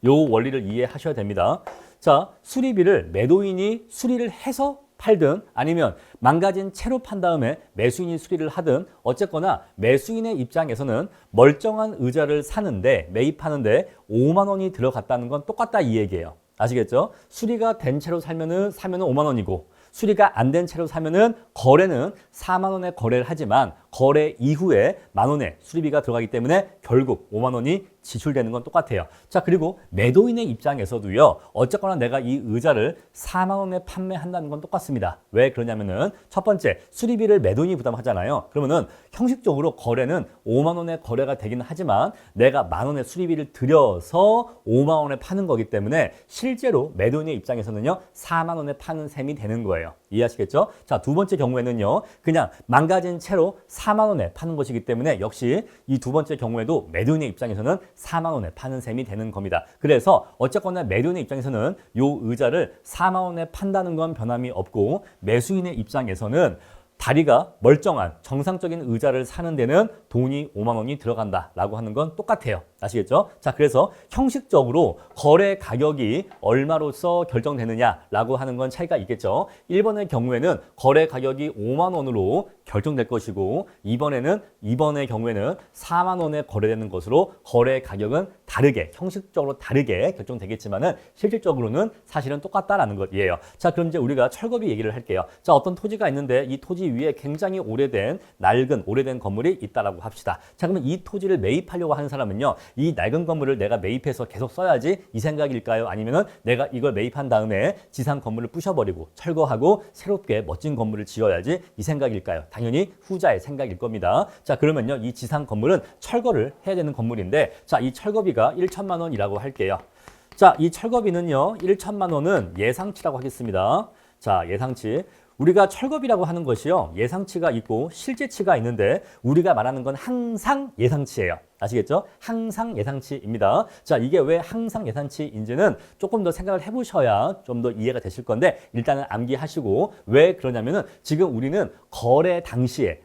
Speaker 1: 요 원리를 이해하셔야 됩니다. 자, 수리비를 매도인이 수리를 해서 팔든 아니면 망가진 채로 판 다음에 매수인이 수리를 하든 어쨌거나 매수인의 입장에서는 멀쩡한 의자를 사는데 매입하는데 5만 원이 들어갔다는 건 똑같다 이 얘기예요. 아시겠죠? 수리가 된 채로 사면은 5만 원이고 수리가 안 된 채로 사면은 거래는 4만 원에 거래를 하지만 거래 이후에 10,000원의 수리비가 들어가기 때문에 결국 5만 원이 지출되는 건 똑같아요. 자, 그리고 매도인의 입장에서도요. 어쨌거나 내가 이 의자를 4만 원에 판매한다는 건 똑같습니다. 왜 그러냐면은 첫 번째, 수리비를 매도인이 부담하잖아요. 그러면은 형식적으로 거래는 5만 원에 거래가 되긴 하지만 내가 10,000원의 수리비를 들여서 5만 원에 파는 거기 때문에 실제로 매도인의 입장에서는요. 4만 원에 파는 셈이 되는 거예요. 이해하시겠죠? 자, 두 번째 경우에는요. 그냥 망가진 채로 4만 원에 파는 것이기 때문에 역시 이 두 번째 경우에도 매도인의 입장에서는 4만 원에 파는 셈이 되는 겁니다. 그래서 어쨌거나 매도인의 입장에서는 이 의자를 4만 원에 판다는 건 변함이 없고 매수인의 입장에서는 다리가 멀쩡한 정상적인 의자를 사는 데는 돈이 5만 원이 들어간다라고 하는 건 똑같아요. 아시겠죠? 자, 그래서 형식적으로 거래 가격이 얼마로서 결정되느냐라고 하는 건 차이가 있겠죠. 1번의 경우에는 거래 가격이 5만 원으로 결정될 것이고 이번의 경우에는 4만 원에 거래되는 것으로 거래 가격은 다르게 형식적으로 다르게 결정되겠지만은 실질적으로는 사실은 똑같다라는 것이에요. 자, 그럼 이제 우리가 철거비 얘기를 할게요. 자, 어떤 토지가 있는데 이 토지 위에 굉장히 오래된 오래된 건물이 있다라고 합시다. 자, 그러면 이 토지를 매입하려고 하는 사람은요. 이 낡은 건물을 내가 매입해서 계속 써야지 이 생각일까요? 아니면은 내가 이걸 매입한 다음에 지상 건물을 부셔버리고 철거하고 새롭게 멋진 건물을 지어야지 이 생각일까요? 당연히 후자의 생각일 겁니다. 자, 그러면요. 이 지상 건물은 철거를 해야 되는 건물인데 자, 이 철거비가 1천만 원이라고 할게요. 자, 이 철거비는요. 1천만 원은 예상치라고 하겠습니다. 자, 예상치. 우리가 철거비라고 하는 것이요. 예상치가 있고 실제치가 있는데 우리가 말하는 건 항상 예상치예요. 아시겠죠? 항상 예상치입니다. 자, 이게 왜 항상 예상치인지는 조금 더 생각을 해보셔야 좀 더 이해가 되실 건데 일단은 암기하시고 왜 그러냐면은 지금 우리는 거래 당시에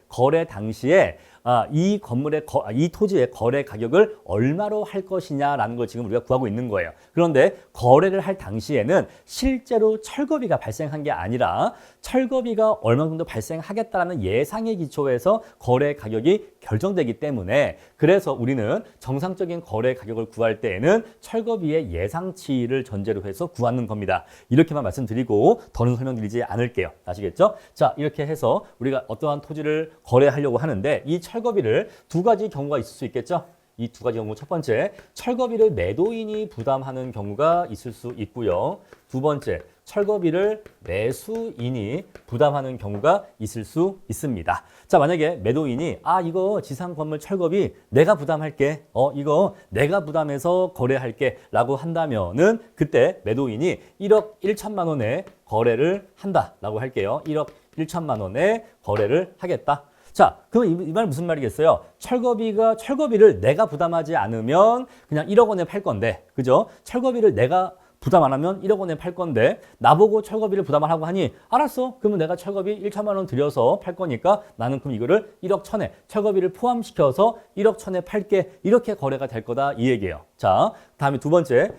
Speaker 1: 이 건물의 이 토지의 거래 가격을 얼마로 할 것이냐라는 걸 지금 우리가 구하고 있는 거예요. 그런데 거래를 할 당시에는 실제로 철거비가 발생한 게 아니라 철거비가 얼마 정도 발생하겠다라는 예상의 기초에서 거래 가격이 결정되기 때문에 그래서 우리는 정상적인 거래 가격을 구할 때에는 철거비의 예상치를 전제로 해서 구하는 겁니다. 이렇게만 말씀드리고 더는 설명드리지 않을게요. 아시겠죠? 자, 이렇게 해서 우리가 어떠한 토지를 거래하려고 하는데 이 철거비를 두 가지 경우가 있을 수 있겠죠? 이 두 가지 경우, 첫 번째, 철거비를 매도인이 부담하는 경우가 있을 수 있고요. 두 번째, 철거비를 매수인이 부담하는 경우가 있을 수 있습니다. 자, 만약에 매도인이 이거 지상 건물 철거비 내가 부담할게. 이거 내가 부담해서 거래할게 라고 한다면은 그때 매도인이 1억 1천만 원에 거래를 한다라고 할게요. 1억 1천만 원에 거래를 하겠다. 자, 그럼 이 말 무슨 말이겠어요? 철거비를 내가 부담하지 않으면 그냥 1억 원에 팔 건데, 그죠? 철거비를 내가 부담 안 하면 1억 원에 팔 건데 나보고 철거비를 부담을 하고 하니 알았어. 그러면 내가 철거비 1천만 원 들여서 팔 거니까 나는 그럼 이거를 1억 천에 철거비를 포함시켜서 1억 천에 팔게. 이렇게 거래가 될 거다 이 얘기예요. 자, 다음에 두 번째,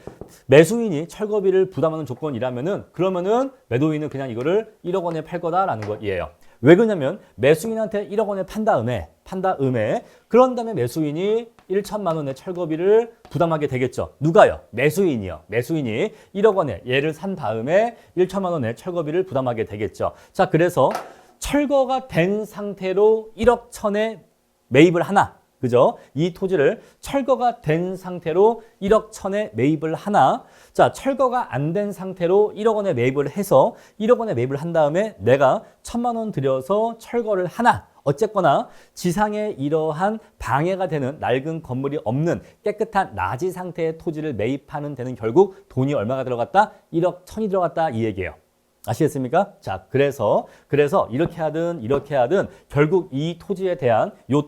Speaker 1: 매수인이 철거비를 부담하는 조건이라면은 그러면은 매도인은 그냥 이거를 1억 원에 팔 거다라는 것이에요. 왜 그러냐면 매수인한테 1억 원에 판 다음에 그런 다음에 매수인이 1천만 원의 철거비를 부담하게 되겠죠. 누가요? 매수인이요. 매수인이 1억 원에 얘를 산 다음에 1천만 원의 철거비를 부담하게 되겠죠. 자, 그래서 철거가 된 상태로 1억 천에 매입을 하나. 그죠? 이 토지를 철거가 된 상태로 1억 천에 매입을 하나. 자, 철거가 안 된 상태로 1억 원에 매입을 해서 1억 원에 매입을 한 다음에 내가 1천만 원 들여서 철거를 하나. 어쨌거나 지상에 이러한 방해가 되는 낡은 건물이 없는 깨끗한 나지 상태의 토지를 매입하는 데는 결국 돈이 얼마가 들어갔다? 1억 천이 들어갔다 이 얘기예요. 아시겠습니까? 자, 그래서 이렇게 하든 결국 이 토지에 대한 요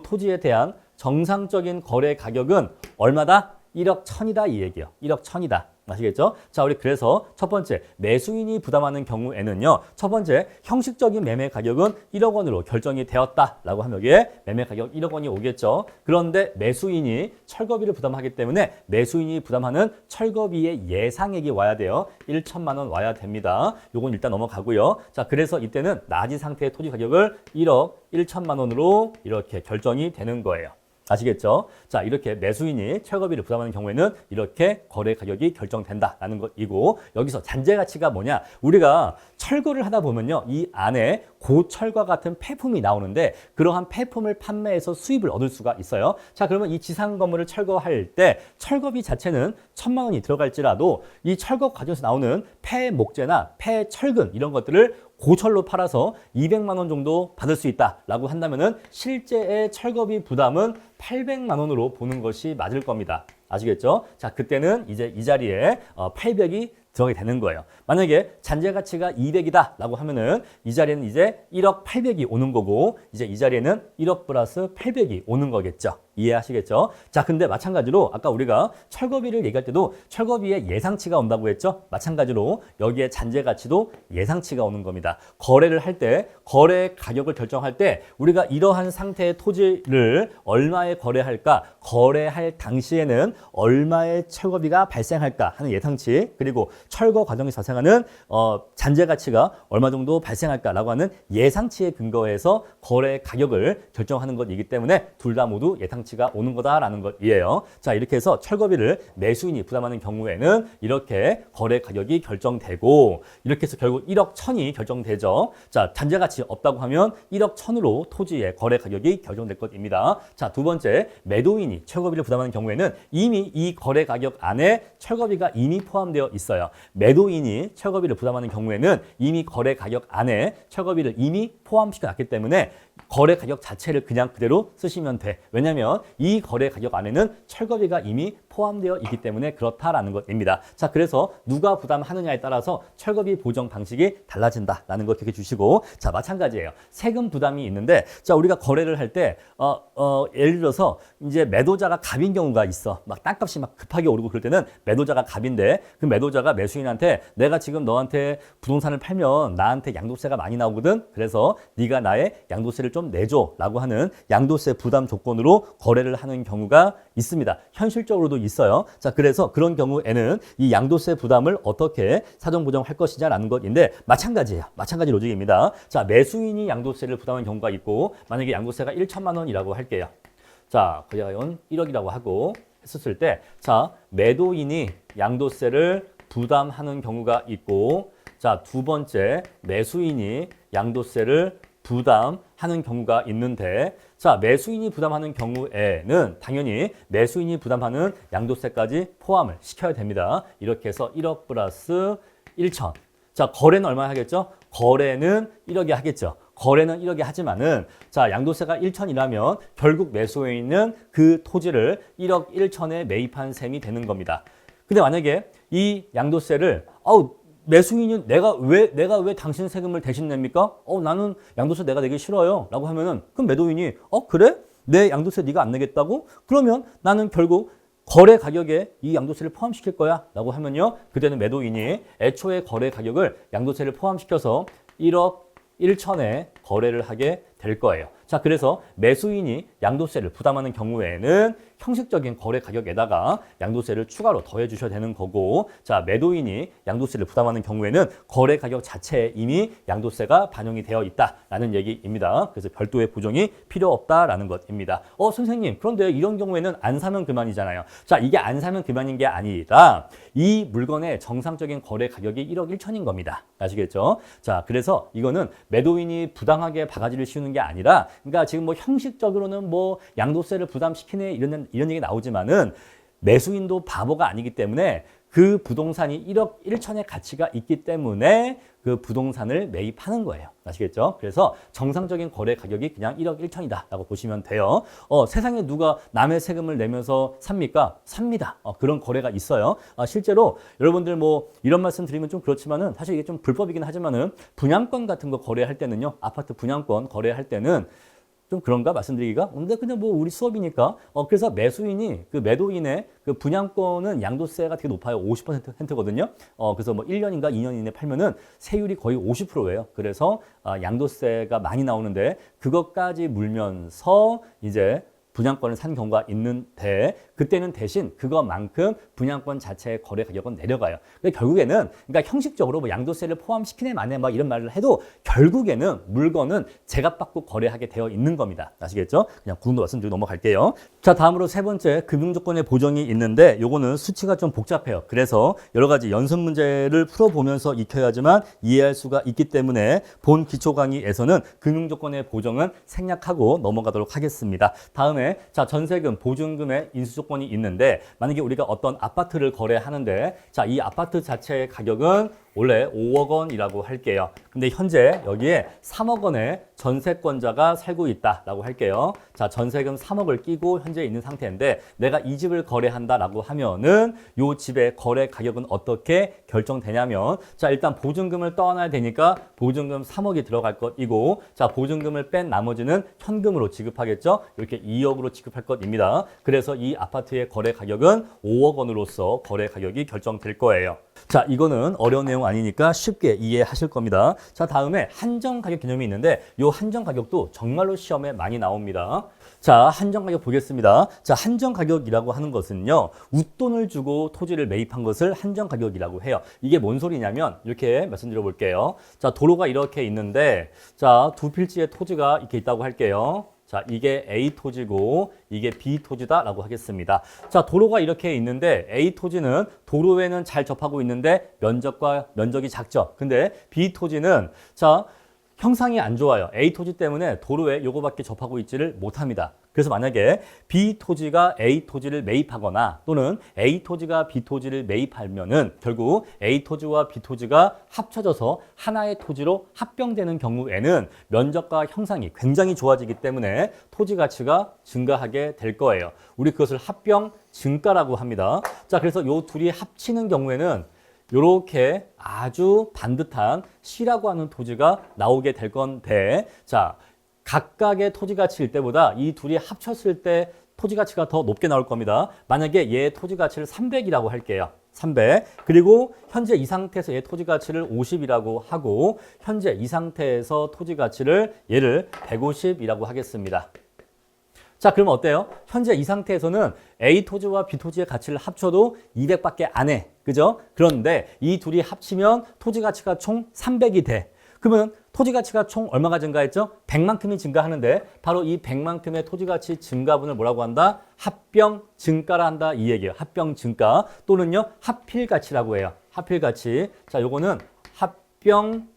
Speaker 1: 토지에 대한 정상적인 거래 가격은 얼마다? 1억 천이다 이 얘기예요. 1억 천이다. 아시겠죠? 자, 우리 그래서 첫 번째, 매수인이 부담하는 경우에는요. 첫 번째, 형식적인 매매 가격은 1억 원으로 결정이 되었다라고 하면 여기에 매매 가격 1억 원이 오겠죠. 그런데 매수인이 철거비를 부담하기 때문에 매수인이 부담하는 철거비의 예상액이 와야 돼요. 1천만 원 와야 됩니다. 요건 일단 넘어가고요. 자, 그래서 이때는 나지 상태의 토지 가격을 1억 1천만 원으로 이렇게 결정이 되는 거예요. 아시겠죠? 자, 이렇게 매수인이 철거비를 부담하는 경우에는 이렇게 거래 가격이 결정된다라는 것이고 여기서 잔재 가치가 뭐냐? 우리가 철거를 하다 보면요. 이 안에 고철과 같은 폐품이 나오는데 그러한 폐품을 판매해서 수입을 얻을 수가 있어요. 자, 그러면 이 지상 건물을 철거할 때 철거비 자체는 1천만 원이 들어갈지라도 이 철거 과정에서 나오는 폐목재나 폐철근 이런 것들을 고철로 팔아서 200만 원 정도 받을 수 있다라고 한다면은 실제의 철거비 부담은 800만 원으로 보는 것이 맞을 겁니다. 아시겠죠? 자, 그때는 이제 이 자리에 800이 들어가게 되는 거예요. 만약에 잔재 가치가 200이다라고 하면은 이 자리에는 이제 1억 800이 오는 거고 이제 이 자리에는 1억 플러스 800이 오는 거겠죠. 이해하시겠죠? 자, 근데 마찬가지로 아까 우리가 철거비를 얘기할 때도 철거비의 예상치가 온다고 했죠? 마찬가지로 여기에 잔재 가치도 예상치가 오는 겁니다. 거래를 할 때, 거래 가격을 결정할 때 우리가 이러한 상태의 토지를 얼마에 거래할까? 거래할 당시에는 얼마의 철거비가 발생할까 하는 예상치, 그리고 철거 과정에서 발생하는 잔재 가치가 얼마 정도 발생할까라고 하는 예상치에 근거해서 거래 가격을 결정하는 것이기 때문에 둘 다 모두 예상치가 오는 거다라는 것이에요. 자, 이렇게 해서 철거비를 매수인이 부담하는 경우에는 이렇게 거래 가격이 결정되고 이렇게 해서 결국 1억 천이 결정되죠. 자, 잔재 가치 없다고 하면 1억 천으로 토지의 거래 가격이 결정될 것입니다. 자, 두 번째, 매도인이 철거비를 부담하는 경우에는 이미 이 거래 가격 안에 철거비가 이미 포함되어 있어요. 매도인이 철거비를 부담하는 경우에는 이미 거래 가격 안에 철거비를 이미 포함시켜 놨기 때문에 거래 가격 자체를 그냥 그대로 쓰시면 돼. 왜냐하면 왜냐하면 이 거래 가격 안에는 철거비가 이미 포함되어 있기 때문에 그렇다라는 것입니다. 자, 그래서 누가 부담하느냐에 따라서 철거비 보정 방식이 달라진다라는 거 기억해 주시고, 자, 마찬가지예요. 세금 부담이 있는데, 자, 우리가 거래를 할 때 예를 들어서 이제 매도자가 갑인 경우가 있어. 막 땅값이 막 급하게 오르고 그럴 때는 매도자가 갑인데 그 매도자가 매수인한테 내가 지금 너한테 부동산을 팔면 나한테 양도세가 많이 나오거든. 그래서 네가 나의 양도세를 좀 내줘라고 하는 양도세 부담 조건으로 거래를 하는 경우가 있습니다. 현실적으로도 있어요. 자, 그래서 그런 경우에는 이 양도세 부담을 어떻게 사전 보정할 것이냐라는 것인데 마찬가지예요. 마찬가지 로직입니다. 자, 매수인이 양도세를 부담하는 경우가 있고 만약에 양도세가 1천만 원이라고 할게요. 자, 거래가격은 1억이라고 하고 했었을 때, 자, 매도인이 양도세를 부담하는 경우가 있고, 자, 두 번째 매수인이 양도세를 부담하는 경우가 있는데, 자, 매수인이 부담하는 경우에는 당연히 매수인이 부담하는 양도세까지 포함을 시켜야 됩니다. 이렇게 해서 1억 플러스 1천. 자, 거래는 얼마 하겠죠? 거래는 1억이 하겠죠. 거래는 1억이 하지만은, 자, 양도세가 1천이라면 결국 매수인은 그 토지를 1억 1천에 매입한 셈이 되는 겁니다. 근데 만약에 이 양도세를 매수인이 내가 왜 당신 세금을 대신 냅니까? 나는 양도세 내가 내기 싫어요. 라고 하면은 그럼 매도인이 그래? 내 양도세 네가 안 내겠다고? 그러면 나는 결국 거래 가격에 이 양도세를 포함시킬 거야. 라고 하면요. 그때는 매도인이 애초에 거래 가격을 양도세를 포함시켜서 1억 1천에 거래를 하게 될 거예요. 자, 그래서 매수인이 양도세를 부담하는 경우에는 형식적인 거래 가격에다가 양도세를 추가로 더해 주셔야 되는 거고, 자, 매도인이 양도세를 부담하는 경우에는 거래 가격 자체에 이미 양도세가 반영이 되어 있다라는 얘기입니다. 그래서 별도의 보정이 필요 없다라는 것입니다. 선생님, 그런데 이런 경우에는 안 사면 그만이잖아요. 자, 이게 안 사면 그만인 게 아니라 이 물건의 정상적인 거래 가격이 1억 1천인 겁니다. 아시겠죠? 자, 그래서 이거는 매도인이 부당하게 바가지를 씌우는 게 아니라, 그러니까 지금 뭐 형식적으로는 뭐 양도세를 부담시키네 이런 얘기 나오지만은 매수인도 바보가 아니기 때문에 그 부동산이 1억 1천의 가치가 있기 때문에 그 부동산을 매입하는 거예요. 아시겠죠? 그래서 정상적인 거래 가격이 그냥 1억 1천이다 라고 보시면 돼요. 세상에 누가 남의 세금을 내면서 삽니까? 삽니다. 그런 거래가 있어요. 실제로 여러분들 뭐 이런 말씀 드리면 좀 그렇지만은 사실 이게 좀 불법이긴 하지만은 분양권 같은 거 거래할 때는요. 아파트 분양권 거래할 때는 좀 그런가 말씀드리기가? 근데 그냥 뭐 우리 수업이니까. 그래서 매수인이 그 매도인의 그 분양권은 양도세가 되게 높아요. 50%거든요. 그래서 뭐 1년인가 2년 이내 팔면은 세율이 거의 50%예요. 그래서 양도세가 많이 나오는데 그것까지 물면서 이제 분양권을 산 경우가 있는데 그때는 대신 그것만큼 분양권 자체의 거래 가격은 내려가요. 근데 결국에는 그러니까 형식적으로 뭐 양도세를 포함시키네 마네 막 이런 말을 해도 결국에는 물건은 제값받고 거래하게 되어 있는 겁니다. 아시겠죠? 그냥 그 정도 말씀드리고 넘어갈게요. 자, 다음으로 세 번째 금융조건의 보정이 있는데 요거는 수치가 좀 복잡해요. 그래서 여러 가지 연습 문제를 풀어보면서 익혀야지만 이해할 수가 있기 때문에 본 기초 강의에서는 금융조건의 보정은 생략하고 넘어가도록 하겠습니다. 다음에 자, 전세금, 보증금의 인수 조건이 있는데 만약에 우리가 어떤 아파트를 거래하는데 자, 이 아파트 자체의 가격은 원래 5억 원이라고 할게요. 근데 현재 여기에 3억 원의 전세권자가 살고 있다라고 할게요. 자, 전세금 3억을 끼고 현재 있는 상태인데 내가 이 집을 거래한다라고 하면은 이 집의 거래 가격은 어떻게 결정되냐면 자, 일단 보증금을 떠나야 되니까 보증금 3억이 들어갈 것이고 자, 보증금을 뺀 나머지는 현금으로 지급하겠죠. 이렇게 2억으로 지급할 것입니다. 그래서 이 아파트의 거래 가격은 5억 원으로서 거래 가격이 결정될 거예요. 자, 이거는 어려운 내용 아니니까 쉽게 이해하실 겁니다. 자, 다음에 한정 가격 개념이 있는데 이 한정 가격도 정말로 시험에 많이 나옵니다. 자, 한정 가격 보겠습니다. 자, 한정 가격이라고 하는 것은요, 웃돈을 주고 토지를 매입한 것을 한정 가격이라고 해요. 이게 뭔 소리냐면 이렇게 말씀드려 볼게요. 자, 도로가 이렇게 있는데 자, 두 필지의 토지가 이렇게 있다고 할게요. 자, 이게 A 토지고 이게 B 토지다라고 하겠습니다. 자, 도로가 이렇게 있는데 A 토지는 도로에는 잘 접하고 있는데 면적이 작죠. 근데 B 토지는 자, 형상이 안 좋아요. A 토지 때문에 도로에 요거밖에 접하고 있지를 못합니다. 그래서 만약에 B 토지가 A 토지를 매입하거나 또는 A 토지가 B 토지를 매입하면은 결국 A 토지와 B 토지가 합쳐져서 하나의 토지로 합병되는 경우에는 면적과 형상이 굉장히 좋아지기 때문에 토지 가치가 증가하게 될 거예요. 우리 그것을 합병 증가라고 합니다. 자, 그래서 요 둘이 합치는 경우에는 이렇게 아주 반듯한 C라고 하는 토지가 나오게 될 건데, 자, 각각의 토지 가치일 때보다 이 둘이 합쳤을 때 토지 가치가 더 높게 나올 겁니다. 만약에 얘 토지 가치를 300이라고 할게요. 300. 그리고 현재 이 상태에서 얘 토지 가치를 50이라고 하고 현재 이 상태에서 토지 가치를 얘를 150이라고 하겠습니다. 자, 그러면 어때요? 현재 이 상태에서는 A 토지와 B 토지의 가치를 합쳐도 200밖에 안 해. 그죠? 그런데 이 둘이 합치면 토지 가치가 총 300이 돼. 그러면 토지 가치가 총 얼마가 증가했죠? 100만큼이 증가하는데 바로 이 100만큼의 토지 가치 증가분을 뭐라고 한다? 합병 증가라 한다 이 얘기예요. 합병 증가 또는요 합필 가치라고 해요. 합필 가치. 자, 요거는 합병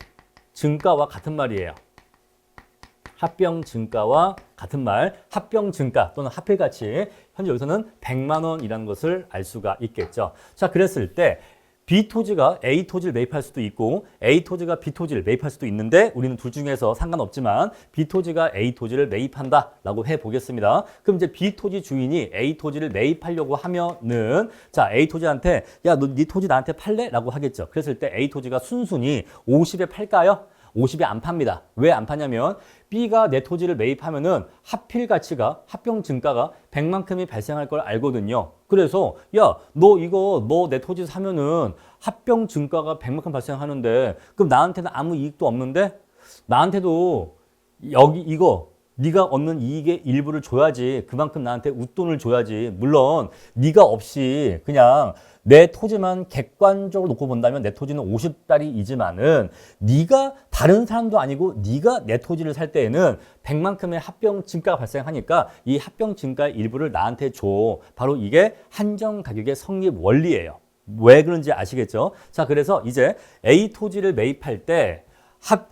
Speaker 1: 증가와 같은 말이에요. 합병 증가와 같은 말, 합병 증가 또는 합필 가치. 현재 여기서는 100만 원이라는 것을 알 수가 있겠죠. 자, 그랬을 때 B 토지가 A 토지를 매입할 수도 있고 A 토지가 B 토지를 매입할 수도 있는데 우리는 둘 중에서 상관없지만 B 토지가 A 토지를 매입한다라고 해보겠습니다. 그럼 이제 B 토지 주인이 A 토지를 매입하려고 하면은 자, A 토지한테 야, 너 네 토지 나한테 팔래? 라고 하겠죠. 그랬을 때 A 토지가 순순히 50에 팔까요? 50에 안 팝니다. 왜 안 파냐면 B가 내 토지를 매입하면은 합필 가치가 합병 증가가 100만큼이 발생할 걸 알거든요. 그래서 야, 너 내 토지 사면은 합병 증가가 100만큼 발생하는데 그럼 나한테는 아무 이익도 없는데 나한테도 여기 이거 네가 얻는 이익의 일부를 줘야지. 그만큼 나한테 웃돈을 줘야지. 물론 네가 없이 그냥 내 토지만 객관적으로 놓고 본다면 내 토지는 50달이지만은 네가 다른 사람도 아니고 네가 내 토지를 살 때에는 100만큼의 합병 증가가 발생하니까 이 합병 증가의 일부를 나한테 줘. 바로 이게 한정 가격의 성립 원리예요. 왜 그런지 아시겠죠? 자, 그래서 이제 A 토지를 매입할 때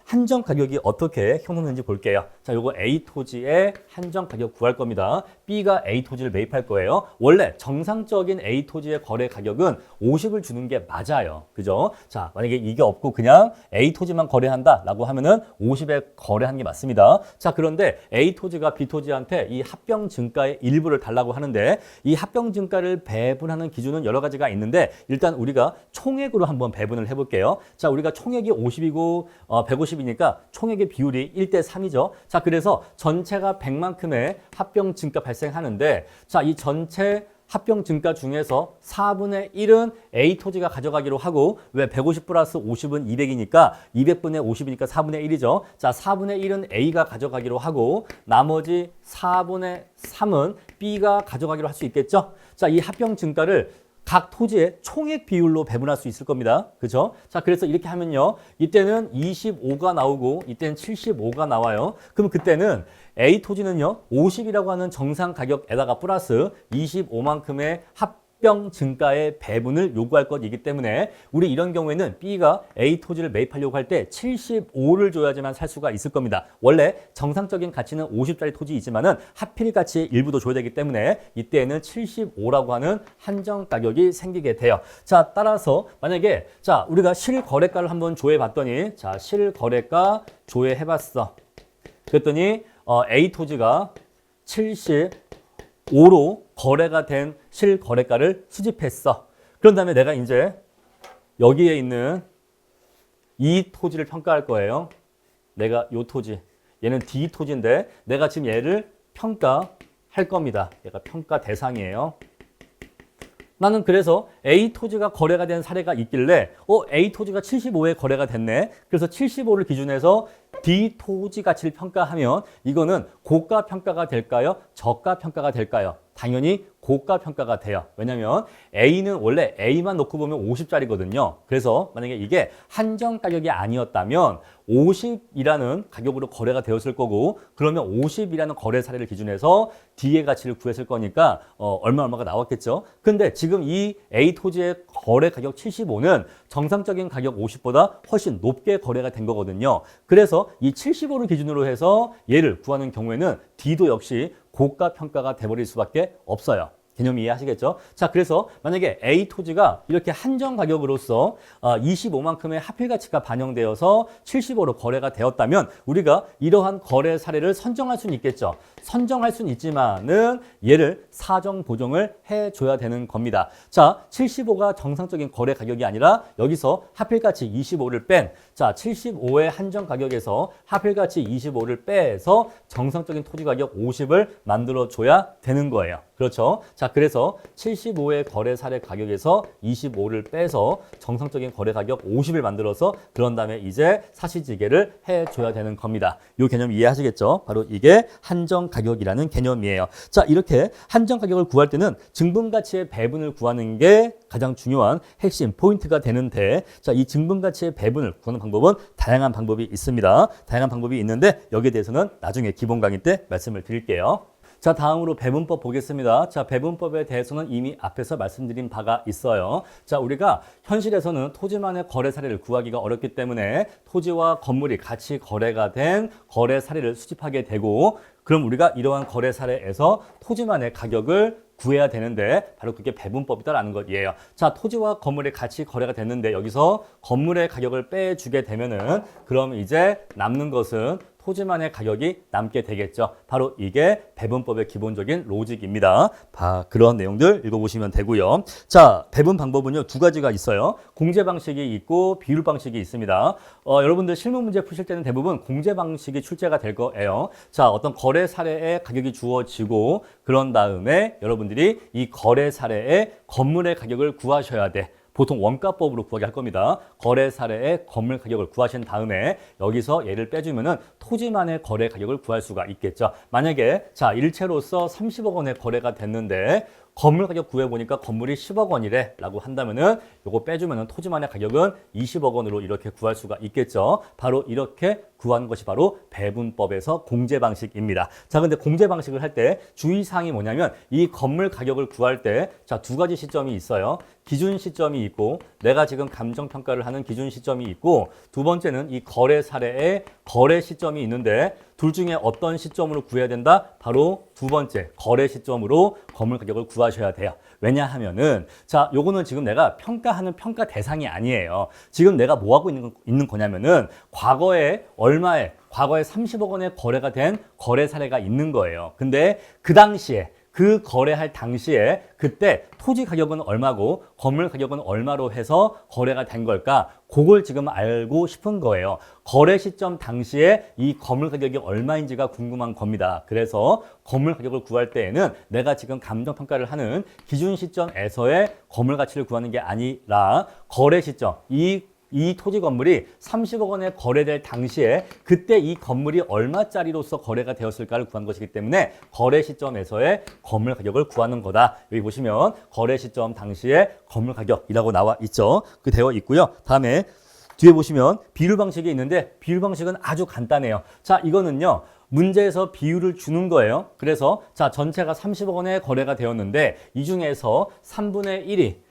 Speaker 1: 한정 가격이 어떻게 형성되는지 볼게요. 자, 요거 A 토지의 한정 가격 구할 겁니다. B가 A 토지를 매입할 거예요. 원래 정상적인 A 토지의 거래 가격은 50을 주는 게 맞아요. 그죠? 자, 만약에 이게 없고 그냥 A 토지만 거래한다라고 하면은 50에 거래하는 게 맞습니다. 자, 그런데 A 토지가 B 토지한테 이 합병 증가의 일부를 달라고 하는데 이 합병 증가를 배분하는 기준은 여러 가지가 있는데 일단 우리가 총액으로 한번 배분을 해볼게요. 자, 우리가 총액이 50이고 150이니까 총액의 비율이 1대 3이죠. 자, 그래서 전체가 100만큼의 합병 증가 발생하는데 자, 이 전체 합병 증가 중에서 4분의 1은 A 토지가 가져가기로 하고 왜 150 플러스 50은 200이니까 200분의 50이니까 4분의 1이죠. 자, 4분의 1은 A가 가져가기로 하고 나머지 4분의 3은 B가 가져가기로 할 수 있겠죠. 자, 이 합병 증가를 각 토지의 총액 비율로 배분할 수 있을 겁니다. 그죠? 자, 그래서 이렇게 하면요. 이때는 25가 나오고 이때는 75가 나와요. 그럼 그때는 A 토지는요. 50이라고 하는 정상 가격에다가 플러스 25만큼의 합병 증가의 배분을 요구할 것이기 때문에 우리 이런 경우에는 B가 A 토지를 매입하려고 할 때 75를 줘야지만 살 수가 있을 겁니다. 원래 정상적인 가치는 50짜리 토지이지만은 하필 가치의 일부도 줘야 되기 때문에 이때에는 75라고 하는 한정 가격이 생기게 돼요. 자, 따라서 만약에 자, 우리가 실거래가를 한번 조회해 봤더니 자, 실거래가 조회해 봤어. 그랬더니 A 토지가 75로 거래가 된 실거래가를 수집했어. 그런 다음에 내가 이제 여기에 있는 이 토지를 평가할 거예요. 내가 이 토지, 얘는 D 토지인데 내가 지금 얘를 평가할 겁니다. 얘가 평가 대상이에요. 나는 그래서 A 토지가 거래가 된 사례가 있길래 A 토지가 75에 거래가 됐네. 그래서 75를 기준해서 D 토지 가치를 평가하면 이거는 고가 평가가 될까요? 저가 평가가 될까요? 당연히 고가 평가가 돼요. 왜냐하면 A는 원래 A만 놓고 보면 50짜리거든요. 그래서 만약에 이게 한정 가격이 아니었다면 50이라는 가격으로 거래가 되었을 거고 그러면 50이라는 거래 사례를 기준해서 D의 가치를 구했을 거니까 얼마가 나왔겠죠. 근데 지금 이 A 토지의 거래 가격 75는 정상적인 가격 50보다 훨씬 높게 거래가 된 거거든요. 그래서 이 75를 기준으로 해서 얘를 구하는 경우에는 D도 역시 고가 평가가 돼버릴 수밖에 없어요. 개념 이해하시겠죠? 자, 그래서 만약에 A 토지가 이렇게 한정 가격으로서 25만큼의 하필 가치가 반영되어서 75로 거래가 되었다면 우리가 이러한 거래 사례를 선정할 수는 있겠죠. 선정할 수는 있지만은 얘를 사정 보정을 해줘야 되는 겁니다. 자, 75가 정상적인 거래 가격이 아니라 여기서 하필 가치 25를 뺀, 자, 75의 한정 가격에서 하필 가치 25를 빼서 정상적인 토지 가격 50을 만들어줘야 되는 거예요. 그렇죠? 자, 그래서 75의 거래 사례 가격에서 25를 빼서 정상적인 거래 가격 50을 만들어서 그런 다음에 이제 사실지계를 해줘야 되는 겁니다. 이 개념 이해하시겠죠? 바로 이게 한정 가격이라는 개념이에요. 자, 이렇게 한정 가격을 구할 때는 증분가치의 배분을 구하는 게 가장 중요한 핵심 포인트가 되는데, 자, 이 증분가치의 배분을 구하는 방법은 다양한 방법이 있습니다. 다양한 방법이 있는데 여기에 대해서는 나중에 기본 강의 때 말씀을 드릴게요. 자, 다음으로 배분법 보겠습니다. 자, 배분법에 대해서는 이미 앞에서 말씀드린 바가 있어요. 자, 우리가 현실에서는 토지만의 거래 사례를 구하기가 어렵기 때문에 토지와 건물이 같이 거래가 된 거래 사례를 수집하게 되고, 그럼 우리가 이러한 거래 사례에서 토지만의 가격을 구해야 되는데 바로 그게 배분법이다라는 것이에요. 자, 토지와 건물이 같이 거래가 됐는데 여기서 건물의 가격을 빼주게 되면은 그럼 이제 남는 것은 토지만의 가격이 남게 되겠죠. 바로 이게 배분법의 기본적인 로직입니다. 그런 내용들 읽어보시면 되고요. 자, 배분 방법은요, 두 가지가 있어요. 공제 방식이 있고 비율 방식이 있습니다. 여러분들 실무 문제 푸실 때는 대부분 공제 방식이 출제가 될 거예요. 자, 어떤 거래 사례의 가격이 주어지고 그런 다음에 여러분들이 이 거래 사례의 건물의 가격을 구하셔야 돼. 보통 원가법으로 구하게 할 겁니다. 거래 사례의 건물 가격을 구하신 다음에 여기서 얘를 빼주면은 토지만의 거래 가격을 구할 수가 있겠죠. 만약에 자, 일체로서 30억 원의 거래가 됐는데 건물 가격 구해보니까 건물이 10억 원이래 라고 한다면은 요거 빼주면은 토지만의 가격은 20억 원으로 이렇게 구할 수가 있겠죠. 바로 이렇게 구하는 것이 바로 배분법에서 공제 방식입니다. 자, 근데 공제 방식을 할 때 주의사항이 뭐냐면 이 건물 가격을 구할 때 자, 두 가지 시점이 있어요. 기준 시점이 있고 내가 지금 감정평가를 하는 기준 시점이 있고, 두 번째는 이 거래 사례의 거래 시점이 있는데 둘 중에 어떤 시점으로 구해야 된다? 바로 두 번째 거래 시점으로 건물 가격을 구하셔야 돼요. 왜냐하면은 자, 요거는 지금 내가 평가하는 평가 대상이 아니에요. 지금 내가 뭐 하고 있는 거냐면은 과거에 30억 원의 거래가 된 거래 사례가 있는 거예요. 근데 그 당시에 그 거래할 당시에 그때 토지 가격은 얼마고 건물 가격은 얼마로 해서 거래가 된 걸까? 그걸 지금 알고 싶은 거예요. 거래 시점 당시에 이 건물 가격이 얼마인지가 궁금한 겁니다. 그래서 건물 가격을 구할 때에는 내가 지금 감정평가를 하는 기준 시점에서의 건물 가치를 구하는 게 아니라 거래 시점, 이 토지 건물이 30억 원에 거래될 당시에 그때 이 건물이 얼마짜리로서 거래가 되었을까를 구한 것이기 때문에 거래 시점에서의 건물 가격을 구하는 거다. 여기 보시면 거래 시점 당시에 건물 가격이라고 나와 있죠. 그 되어 있고요. 다음에 뒤에 보시면 비율 방식이 있는데 비율 방식은 아주 간단해요. 자, 이거는요, 문제에서 비율을 주는 거예요. 그래서 자, 전체가 30억 원에 거래가 되었는데 이 중에서 3분의 1이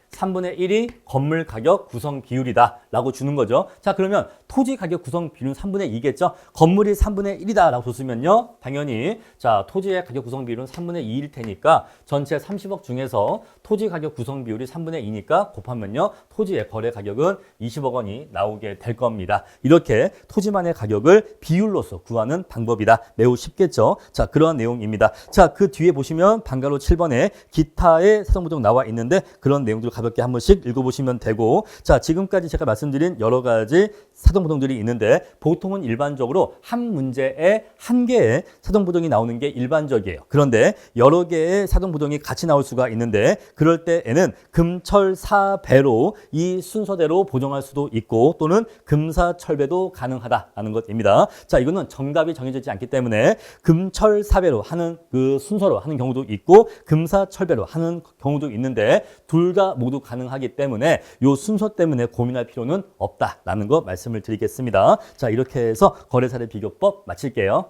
Speaker 1: 건물 가격 구성 비율이다 라고 주는 거죠. 자, 그러면 토지 가격 구성 비율은 3분의 2겠죠. 건물이 3분의 1이다 라고 줬으면요, 당연히 자, 토지의 가격 구성 비율은 3분의 2일 테니까 전체 30억 중에서 토지 가격 구성 비율이 3분의 2니까 곱하면요, 토지의 거래 가격은 20억 원이 나오게 될 겁니다. 이렇게 토지만의 가격을 비율로서 구하는 방법이다. 매우 쉽겠죠. 자, 그러한 내용입니다. 자, 그 뒤에 보시면 방가로 7번에 기타의 사정부정 나와 있는데 그런 내용들 가볍게 한 번씩 읽어보시면 되고, 자, 지금까지 제가 말씀드린 여러 가지 사정부정들이 있는데 보통은 일반적으로 한 문제에 한 개의 사정부정이 나오는 게 일반적이에요. 그런데 여러 개의 사정부정이 같이 나올 수가 있는데 그럴 때에는 금철사배로 이 순서대로 보정할 수도 있고 또는 금사철배도 가능하다라는 것입니다. 자, 이거는 정답이 정해지지 않기 때문에 금철사배로 하는 그 순서로 하는 경우도 있고 금사철배로 하는 경우도 있는데 둘 다 모두 가능하기 때문에 이 순서 때문에 고민할 필요는 없다라는 거 말씀을 드리겠습니다. 자, 이렇게 해서 거래사례 비교법 마칠게요.